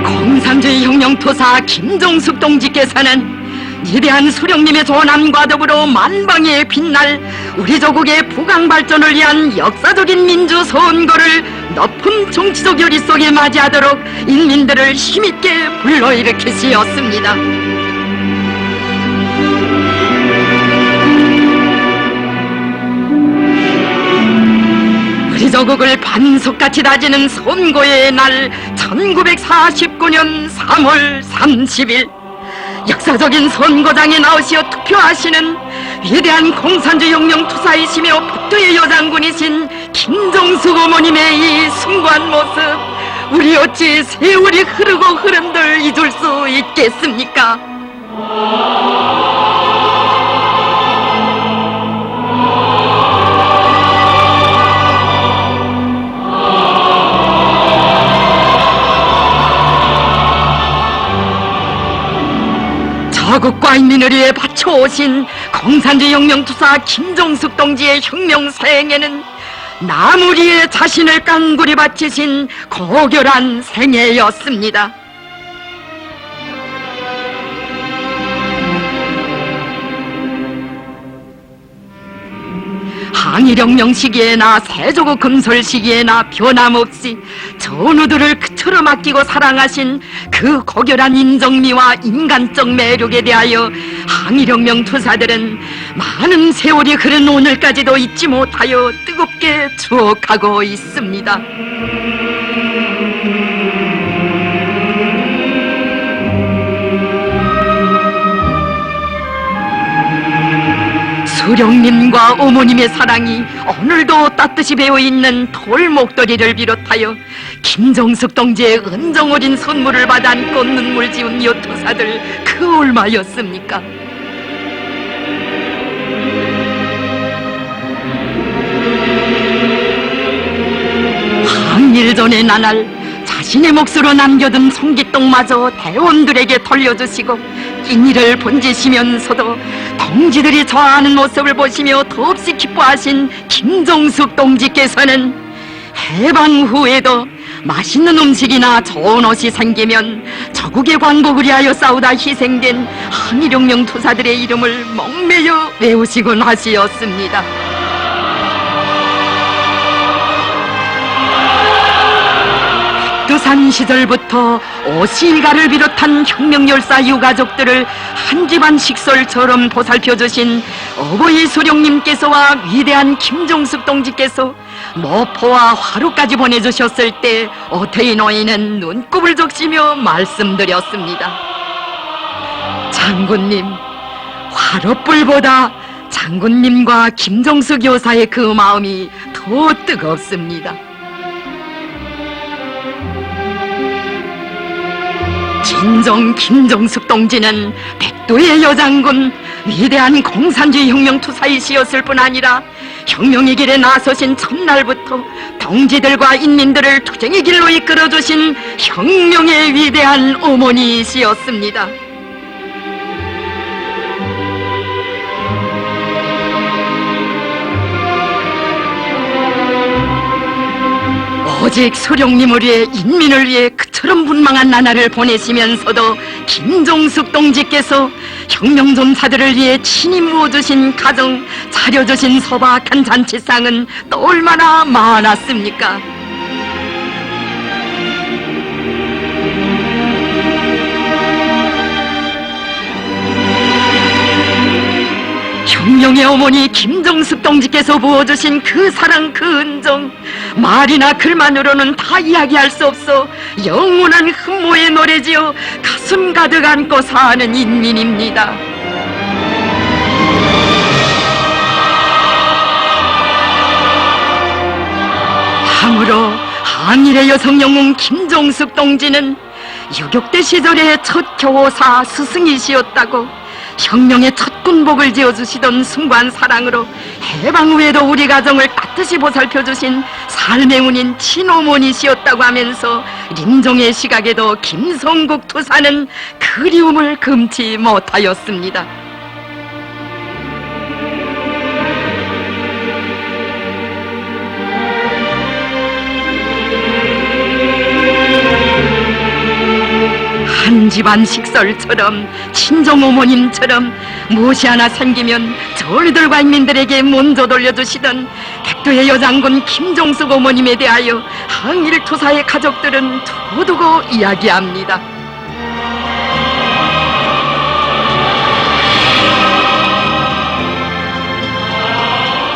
Speaker 1: 공산주의 혁명투사 김종숙 동지께서는 위대한 수령님의 조남과 더불어 만방에 빛날 우리 조국의 부강발전을 위한 역사적인 민주선거를 높은 정치적 열의 속에 맞이하도록 인민들을 힘있게 불러일으키시었습니다. 우리 조국을 반석같이 다지는 선거의 날 1949년 3월 30일 역사적인 선거장에 나오시어 투표하시는 위대한 공산주의 혁명투사이시며 백두의 여장군이신 김종숙 어머님의 이 숭고한 모습, 우리 어찌 세월이 흐르고 흐름들 잊을 수 있겠습니까? 조국과 인민을 위해 바쳐오신 공산주의 혁명투사 김종숙 동지의 혁명 생애는 나무리에 자신을 깡굴이 바치신 고결한 생애였습니다. 항일혁명 시기에나 세조국 금솔 시기에나 변함없이 전우들을 그처럼 아끼고 사랑하신 그 고결한 인정미와 인간적 매력에 대하여 항일혁명 투사들은 많은 세월이 흐른 오늘까지도 잊지 못하여 뜨겁게 추억하고 있습니다. 수령님과 어머님의 사랑이 오늘도 따뜻이 배어있는 돌목도리를 비롯하여 김정숙 동지의 은정어린 선물을 받아 안고 눈물 지은 여투사들 그 얼마였습니까? 항일전의 나날 자신의 몫으로 남겨둔 송기똥마저 대원들에게 돌려주시고 인일을 번지시면서도 동지들이 저하는 모습을 보시며 더없이 기뻐하신 김정숙 동지께서는 해방 후에도 맛있는 음식이나 좋은 옷이 생기면 저국의 광복을 위하여 싸우다 희생된 항일혁명 투사들의 이름을 목매여 외우시곤 하시었습니다. 백두산 시절부터 오시일가를 비롯한 혁명열사 유가족들을 한 집안 식솔처럼 보살펴주신 어버이 수령님께서와 위대한 김정숙 동지께서 모포와 화루까지 보내주셨을 때 오태희 노인은 눈곱을 적시며 말씀드렸습니다. 장군님, 화룻불보다 장군님과 김정숙 여사의 그 마음이 더 뜨겁습니다. 진정 김정숙 동지는 백두의 여장군, 위대한 공산주의 혁명투사이시였을 뿐 아니라 혁명의 길에 나서신 첫날부터 동지들과 인민들을 투쟁의 길로 이끌어주신 혁명의 위대한 어머니이시였습니다. 오직 수령님을 위해 인민을 위해 그처럼 분망한 나날을 보내시면서도 김정숙 동지께서 혁명존사들을 위해 친히 모아주신 가정, 차려주신 소박한 잔치상은 또 얼마나 많았습니까? 혁명의 어머니 김정숙 동지께서 부어주신 그 사랑, 그 은정, 말이나 글만으로는 다 이야기할 수 없어 영원한 흠모의 노래지어 가슴 가득 안고 사는 인민입니다. 참으로 항일의 여성 영웅 김정숙 동지는 유격대 시절의 첫 교호사 스승이시였다고, 혁명의 첫 군복을 지어주시던 숭고한 사랑으로 해방 후에도 우리 가정을 따뜻이 보살펴주신 삶의 운인 친어머니시였다고 하면서臨종의 시각에도 김성국 투사는 그리움을 금치 못하였습니다. 한 집안 식솔처럼, 친정어머님처럼 무엇이 하나 생기면 전우들과 인민들에게 먼저 돌려주시던 백두의 여장군 김정숙 어머님에 대하여 항일투사의 가족들은 두고두고 이야기합니다.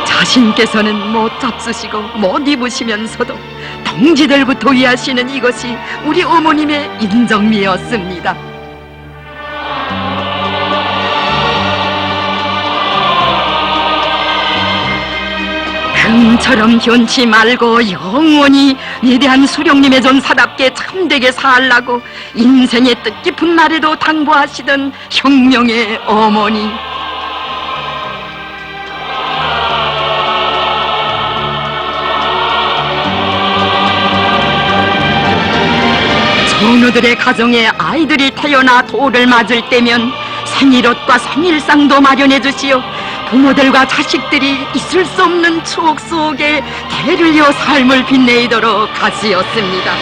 Speaker 1: 자신께서는 못 잡수시고 못 입으시면서도 동지들부터 위하시는 이것이 우리 어머님의 인정미였습니다. 금처럼 견치 말고 영원히 위대한 수령님의 전사답게 참되게 살라고 인생의 뜻깊은 날에도 당부하시던 혁명의 어머니. 전우들의 가정에 아이들이 태어나 돌을 맞을 때면 생일옷과 생일상도 마련해 주시어 부모들과 자식들이 있을 수 없는 추억 속에 대를 이어 삶을 빛내도록 하시었습니다.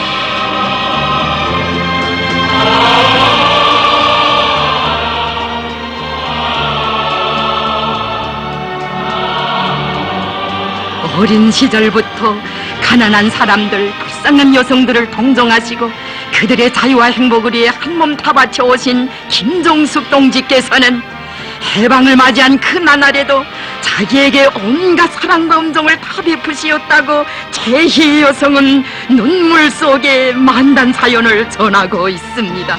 Speaker 1: 어린 시절부터 가난한 사람들, 불쌍한 여성들을 동정하시고 그들의 자유와 행복을 위해 한몸 다 바쳐 오신 김정숙 동지께서는 해방을 맞이한 그 나날에도 자기에게 온갖 사랑과 음정을 다 베푸시었다고 제희 여성은 눈물 속에 만단 사연을 전하고 있습니다.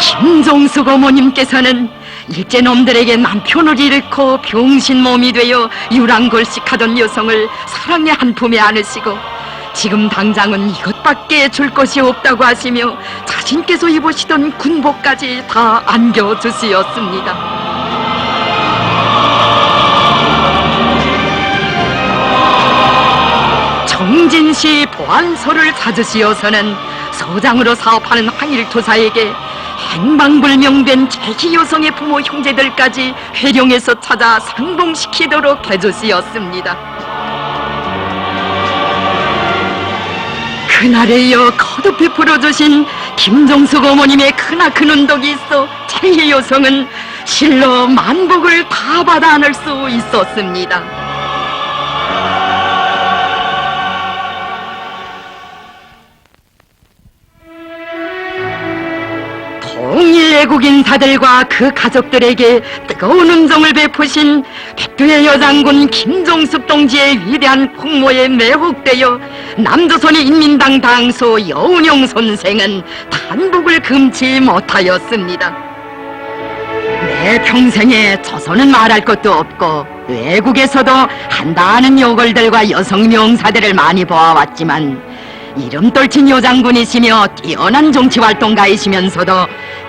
Speaker 1: 김정숙 어머님께서는 일제놈들에게 남편을 잃고 병신 몸이 되어 유랑걸식하던 여성을 사랑의 한 품에 안으시고 지금 당장은 이것밖에 줄 것이 없다고 하시며 자신께서 입으시던 군복까지 다 안겨주시었습니다. 정진시 보안소를 찾으시어서는 서장으로 사업하는 항일투사에게 행방불명된 제희 여성의 부모 형제들까지 회령에서 찾아 상봉시키도록 해주시었습니다. 그날에 이어 거듭 베풀어주신 김정숙 어머님의 크나큰 은덕이 있어 제희 여성은 실로 만복을 다 받아 안을 수 있었습니다. 통일 애국 인사들과 그 가족들에게 뜨거운 음정을 베푸신 백두의 여장군 김정숙 동지의 위대한 풍모에 매혹되어 남조선의 인민당 당소 여운용 선생은 단복을 금치 못하였습니다. 내 평생에 조선은 말할 것도 없고 외국에서도 한다는 요걸들과 여성 명사들을 많이 보아왔지만 이름 떨친 여장군이시며 뛰어난 정치활동가이시면서도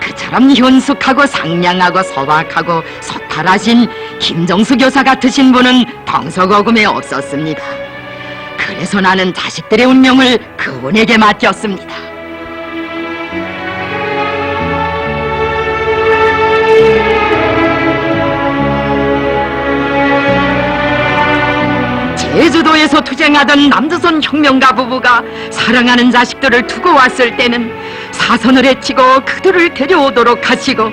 Speaker 1: 그처럼 현숙하고 상냥하고 소박하고 소탈하신 김정숙 여사 같으신 분은 동서고금에 없었습니다. 그래서 나는 자식들의 운명을 그분에게 맡겼습니다. 제주도에서 투쟁하던 남조선 혁명가 부부가 사랑하는 자식들을 두고 왔을 때는 사선을 해치고 그들을 데려오도록 하시고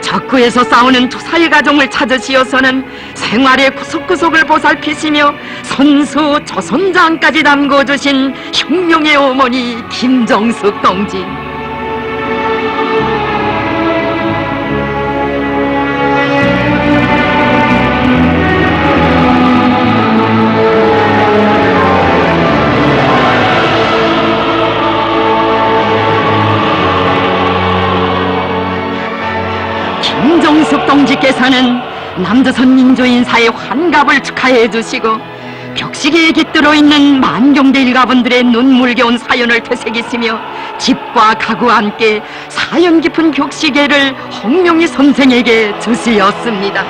Speaker 1: 적구에서 싸우는 투사의 가정을 찾으시어서는 생활의 구석구석을 보살피시며 선수 조선장까지 담궈주신 혁명의 어머니 김정숙 동지. 김정숙 동지께서는 남조선 민주인사의 환갑을 축하해 주시고 벽시계에 깃들어 있는 만경대 일가분들의 눈물겨운 사연을 되새기시며 집과 가구와 함께 사연 깊은 벽시계를 홍명희 선생에게 주시었습니다.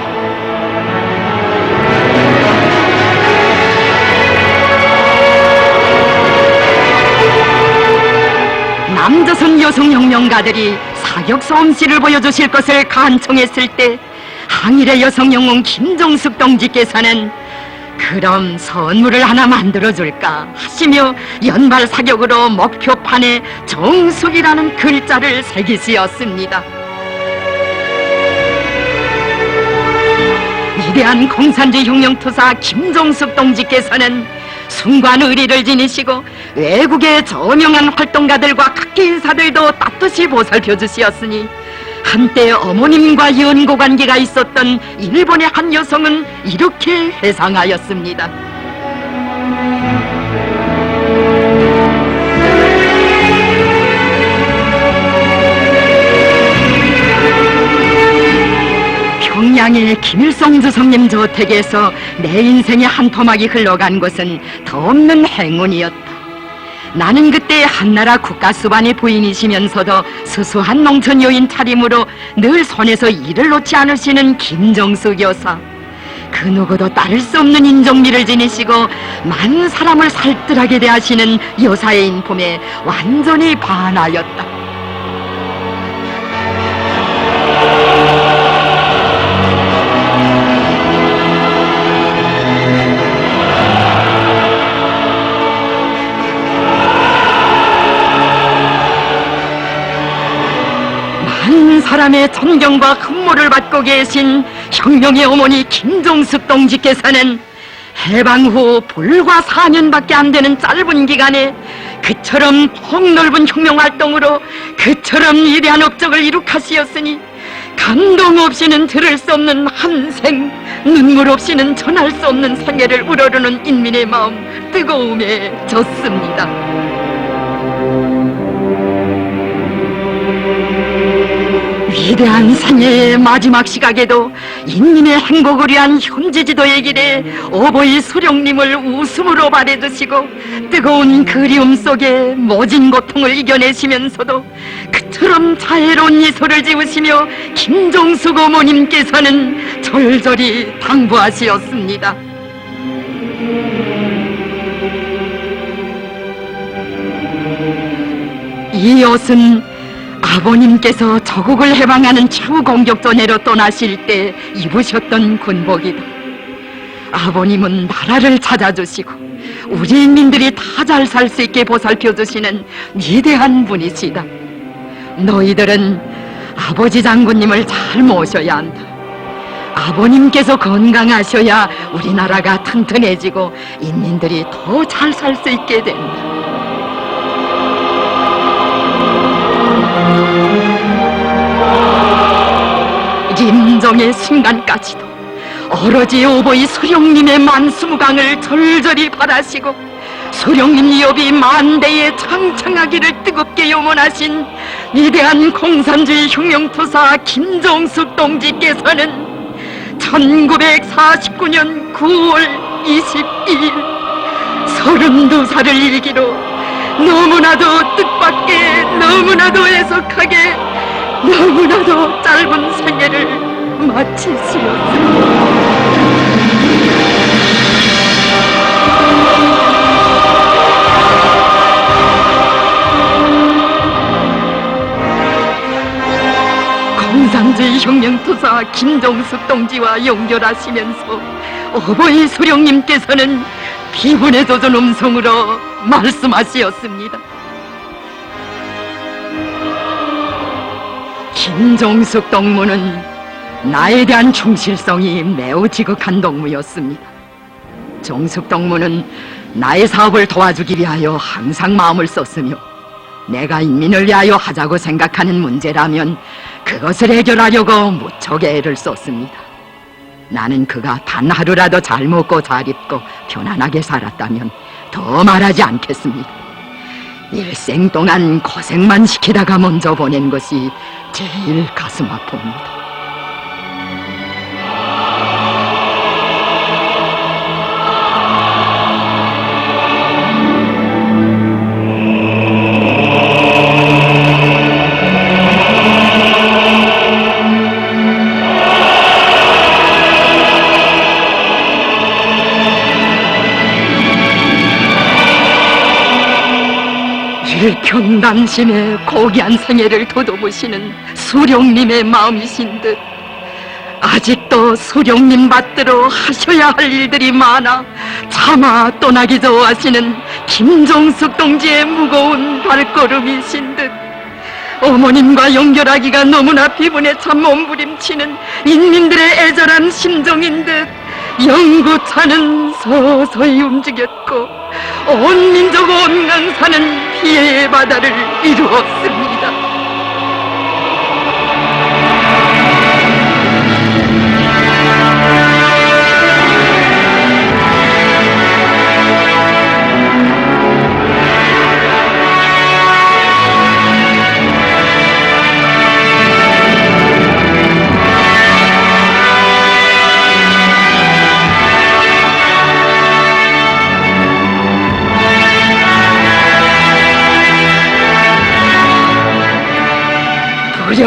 Speaker 1: 남조선 여성혁명가들이 사격 솜씨를 보여주실 것을 간청했을 때 항일의 여성영웅 김정숙 동지께서는 그럼 선물을 하나 만들어줄까 하시며 연발 사격으로 목표판에 정숙이라는 글자를 새기시었습니다. 위대한 공산주의 혁명투사 김정숙 동지께서는 숭고한 의리를 지니시고 외국의 저명한 활동가들과 각계 인사들도 떳떳이 보살펴주시었으니 한때 어머님과 연고 관계가 있었던 일본의 한 여성은 이렇게 회상하였습니다. 평양의 김일성 주석님 저택에서 내 인생의 한 토막이 흘러간 것은 더없는 행운이었다. 나는 그때 한나라 국가수반의 부인이시면서도 수수한 농촌 여인 차림으로 늘 손에서 일을 놓지 않으시는 김정숙 여사. 그 누구도 따를 수 없는 인정미를 지니시고 많은 사람을 살뜰하게 대하시는 여사의 인품에 완전히 반하였다. 사람의 존경과 흠모를 받고 계신 혁명의 어머니 김종숙 동지께서는 해방 후 불과 4년밖에 안 되는 짧은 기간에 그처럼 폭넓은 혁명활동으로 그처럼 위대한 업적을 이룩하시었으니 감동 없이는 들을 수 없는 한 생, 눈물 없이는 전할 수 없는 생애를 우러르는 인민의 마음 뜨거움에 젖습니다. 위대한 생애의 마지막 시각에도 인민의 행복을 위한 현재 지도의 길에 어버이 수령님을 웃음으로 발해주시고 뜨거운 그리움 속에 모진 고통을 이겨내시면서도 그처럼 자애로운 미소를 지으시며 김종숙 어머님께서는 절절히 당부하시었습니다. 이 옷은 아버님께서 저국을 해방하는 최후 공격전으로 떠나실 때 입으셨던 군복이다. 아버님은 나라를 찾아주시고 우리 인민들이 다 잘 살 수 있게 보살펴주시는 위대한 분이시다. 너희들은 아버지 장군님을 잘 모셔야 한다. 아버님께서 건강하셔야 우리나라가 튼튼해지고 인민들이 더 잘 살 수 있게 된다. 임종의 순간까지도 오로지 오보이 수령님의 만수무강을 절절히 바라시고 수령님 위협이 만대에 창창하기를 뜨겁게 염원하신 위대한 공산주의 혁명투사 김종숙 동지께서는 1949년 9월 22일 32살을 일기로 너무나도 뜻밖의, 너무나도 애석하게, 너무나도 짧은 생애를 마치시었습니다. 공산주의 혁명투사 김종숙 동지와 연결하시면서 어버이 수령님께서는 비분에 젖은 음성으로 말씀하시었습니다. 김종숙 동무는 나에 대한 충실성이 매우 지극한 동무였습니다. 종숙 동무는 나의 사업을 도와주기 위하여 항상 마음을 썼으며 내가 인민을 위하여 하자고 생각하는 문제라면 그것을 해결하려고 무척 애를 썼습니다. 나는 그가 단 하루라도 잘 먹고 잘 입고 편안하게 살았다면 더 말하지 않겠습니다. 일생 동안 고생만 시키다가 먼저 보낸 것이 제일 가슴 아픕니다. 일편단심의 고귀한 생애를 도도무시는 수령님의 마음이신 듯 아직도 수령님 받들어 하셔야 할 일들이 많아 차마 떠나기 좋아하시는 김종숙 동지의 무거운 발걸음이신 듯 어머님과 연결하기가 너무나 비분에 참 몸부림치는 인민들의 애절한 심정인 듯 영구차는 서서히 움직였고 온 민족 온 강사는 피해의 바다를 이루었습니다.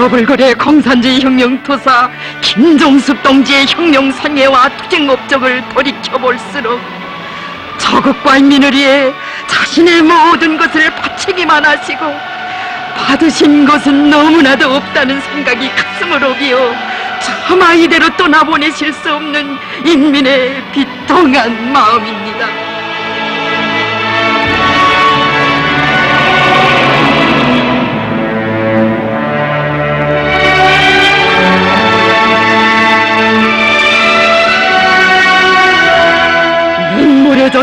Speaker 1: 부랴불거래 공산주의 혁명투사 김종숙 동지의 혁명 생애와 투쟁 업적을 돌이켜볼수록 저국과 인민을 위해 자신의 모든 것을 바치기만 하시고 받으신 것은 너무나도 없다는 생각이 가슴을 오기어 차마 이대로 떠나보내실 수 없는 인민의 비통한 마음입니다.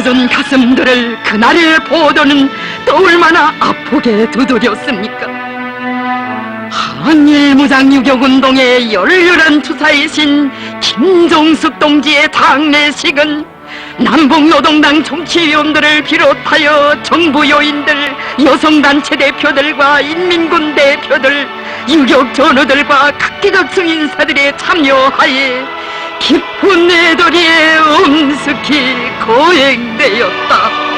Speaker 1: 찢어진 가슴들을 그날의 보도는 또 얼마나 아프게 두드렸습니까? 한일무장유격운동의 열렬한 투사이신 김종숙 동지의 장례식은 남북노동당 정치위원들을 비롯하여 정부 요인들, 여성단체 대표들과 인민군 대표들, 유격 전우들과 각기각층 인사들의 참여하에 깊은 애도리에 엄숙히 거행되었다.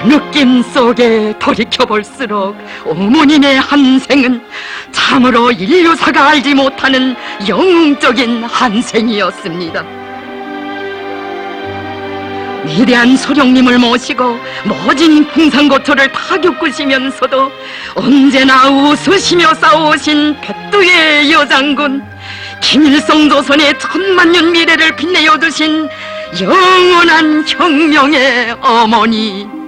Speaker 1: 느낌 속에 돌이켜볼수록 어머님의 한생은 참으로 인류사가 알지 못하는 영웅적인 한생이었습니다. 위대한 소령님을 모시고 모진 풍산고초를 다 겪으시면서도 언제나 웃으시며 싸우신 백두의 여장군, 김일성 조선의 천만년 미래를 빛내어 주신 영원한 혁명의 어머니.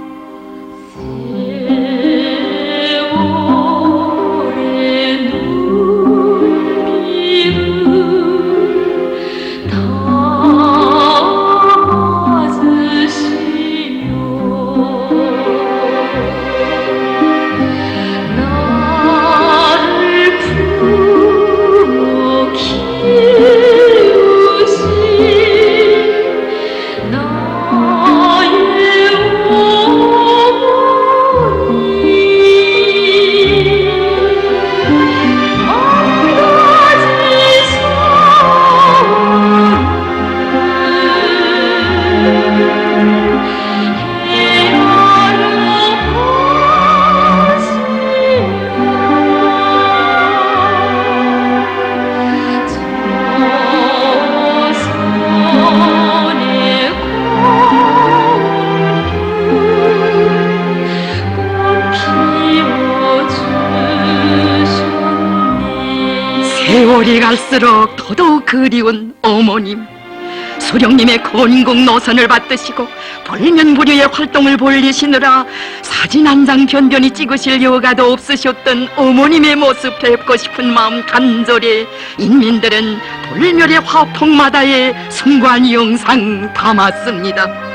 Speaker 1: 세월이 갈수록 더더욱 그리운 어머님. 소령님의 건국 노선을 받드시고 불면불유의 활동을 벌리시느라 사진 한 장 변변히 찍으실 여가도 없으셨던 어머님의 모습 뵙고 싶은 마음 간절히 인민들은 불멸의 화폭마다의 순관 영상 담았습니다.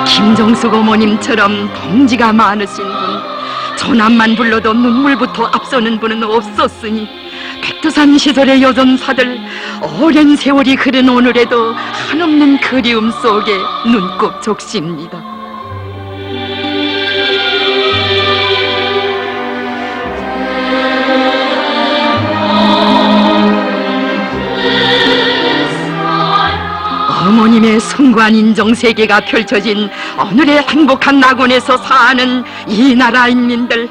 Speaker 1: 김종숙 어머님처럼 덩지가 많으신 분, 조남만 불러도 눈물부터 앞서는 분은 없었으니 백두산 시절의 여전사들 오랜 세월이 흐른 오늘에도 한없는 그리움 속에 눈곱 적십니다. 어머님의 순관 인정 세계가 펼쳐진 오늘의 행복한 낙원에서 사는 이 나라 인민들,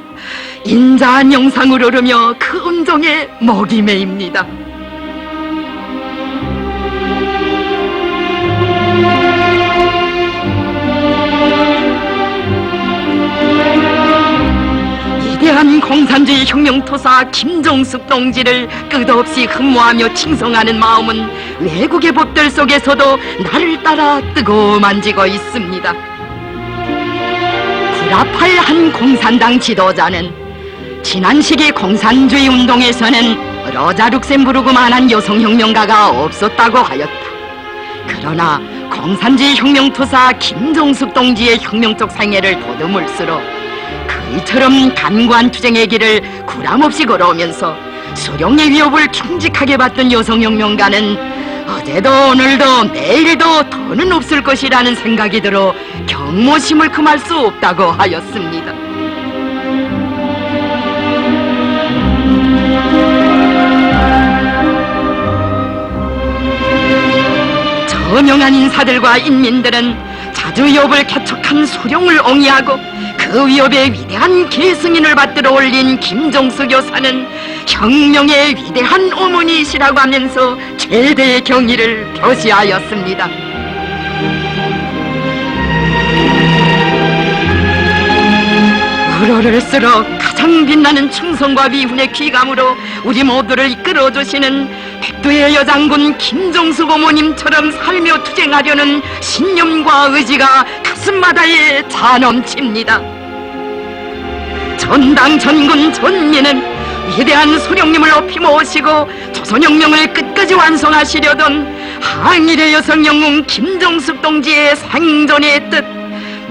Speaker 1: 인자한 영상을 오르며 그 음정에 목이 메입니다. 위대한 공산주의 혁명토사 김종숙 동지를 끝없이 흠모하며 칭송하는 마음은 외국의 법들 속에서도 나를 따라 뜨거워만지고 있습니다. 구라파의 한 공산당 지도자는 지난 시기 공산주의 운동에서는 로자 룩셈부르크만한 여성혁명가가 없었다고 하였다. 그러나 공산주의 혁명투사 김정숙 동지의 혁명적 생애를 더듬을수록 그이처럼 간구한 투쟁의 길을 구람없이 걸어오면서 수령의 위협을 충직하게 받던 여성혁명가는 어제도 오늘도 내일도 더는 없을 것이라는 생각이 들어 경모심을 금할 수 없다고 하였습니다. 저명한 인사들과 인민들은 자주 위협을 개척한 수령을 옹이하고 그 위협에 위대한 계승인을 받들어 올린 김정숙 여사는 혁명의 위대한 어머니이시라고 하면서 최대의 경의를 표시하였습니다. 우러를수록 가장 빛나는 충성과 미훈의 귀감으로 우리 모두를 이끌어주시는 백두의 여장군 김정숙 어머님처럼 살며 투쟁하려는 신념과 의지가 가슴마다에 자넘칩니다. 전당 전군 전민은 위대한 수령님을 높이 모시고 조선혁명을 끝까지 완성하시려던 항일의 여성 영웅 김정숙 동지의 생존의 뜻,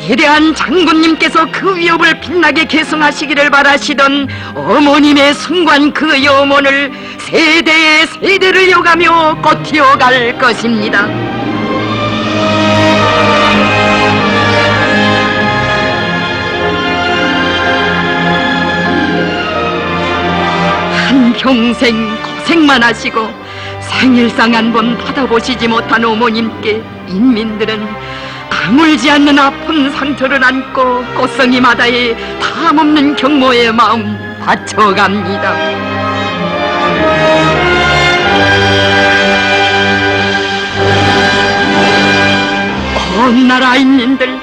Speaker 1: 위대한 장군님께서 그 위협을 빛나게 계승하시기를 바라시던 어머님의 순관 그 염원을 세대의 세대를 이어가며 꽃피워갈 것입니다. 한평생 고생만 하시고 생일상 한 번 받아보시지 못한 어머님께 인민들은 아물지 않는 아픈 상처를 안고 꽃송이 마다에 담없는 경모의 마음 바쳐갑니다. 온 나라 인민들,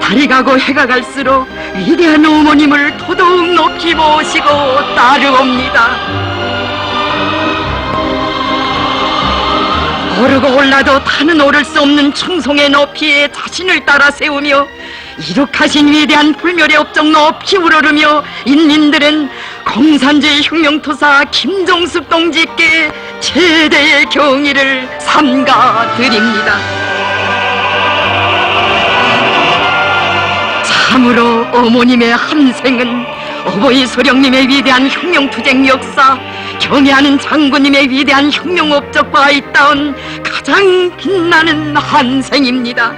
Speaker 1: 달이 가고 해가 갈수록 위대한 어머님을 더더욱 높이 모시고 따르옵니다. 오르고 올라도 다는 오를 수 없는 충성의 높이에 자신을 따라 세우며 이룩하신 위대한 불멸의 업적 높이 우러르며 인민들은 공산주의 혁명투사 김정숙 동지께 최대의 경의를 삼가 드립니다. 참으로 어머님의 한 생은 어버이 소령님의 위대한 혁명투쟁 역사, 경애하는 장군님의 위대한 혁명 업적과 있다운 가장 빛나는 한 생입니다.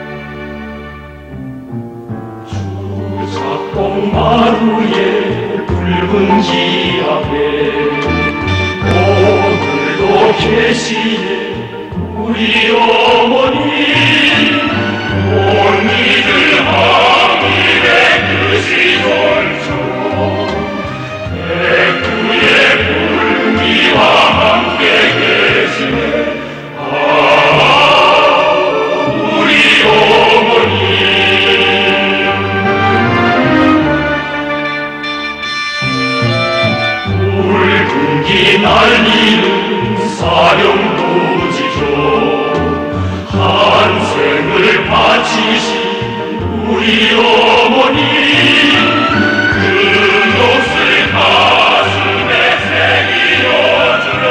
Speaker 2: 주작동 마루에 붉은 기압에 오늘도 계시네 우리 어머니. 온 이들 항일의 뜻이 돌죠. 백두의 불미와 함께 계시네 우리 어머니. 붉은 기 날리는 사령부지죠. 한생을 바치신 우리 어머니. 그 몫을 가슴에 새기어주려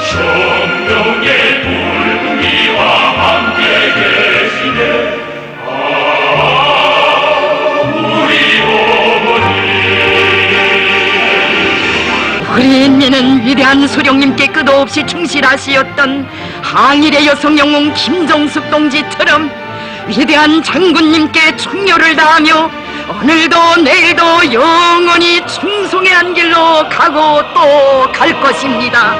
Speaker 2: 혁명의 불미와 함께 계시네 우리 어머니.
Speaker 1: 우리 인민은 위대한 소령님께 끝없이 충실하시었던 항일의 여성 영웅 김정숙 동지처럼 위대한 장군님께 충렬을 다하며 오늘도 내일도 영원히 충성의 한 길로 가고 또 갈 것입니다.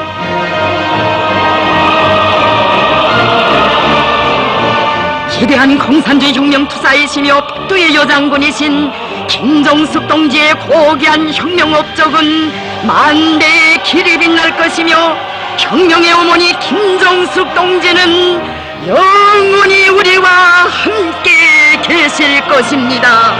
Speaker 1: 위대한 공산주의 혁명투사이시며 백두의 여장군이신 김정숙 동지의 고귀한 혁명 업적은 만대의 길이 빛날 것이며 혁명의 어머니 김정숙 동지는 영원히 우리와 함께 계실 것입니다.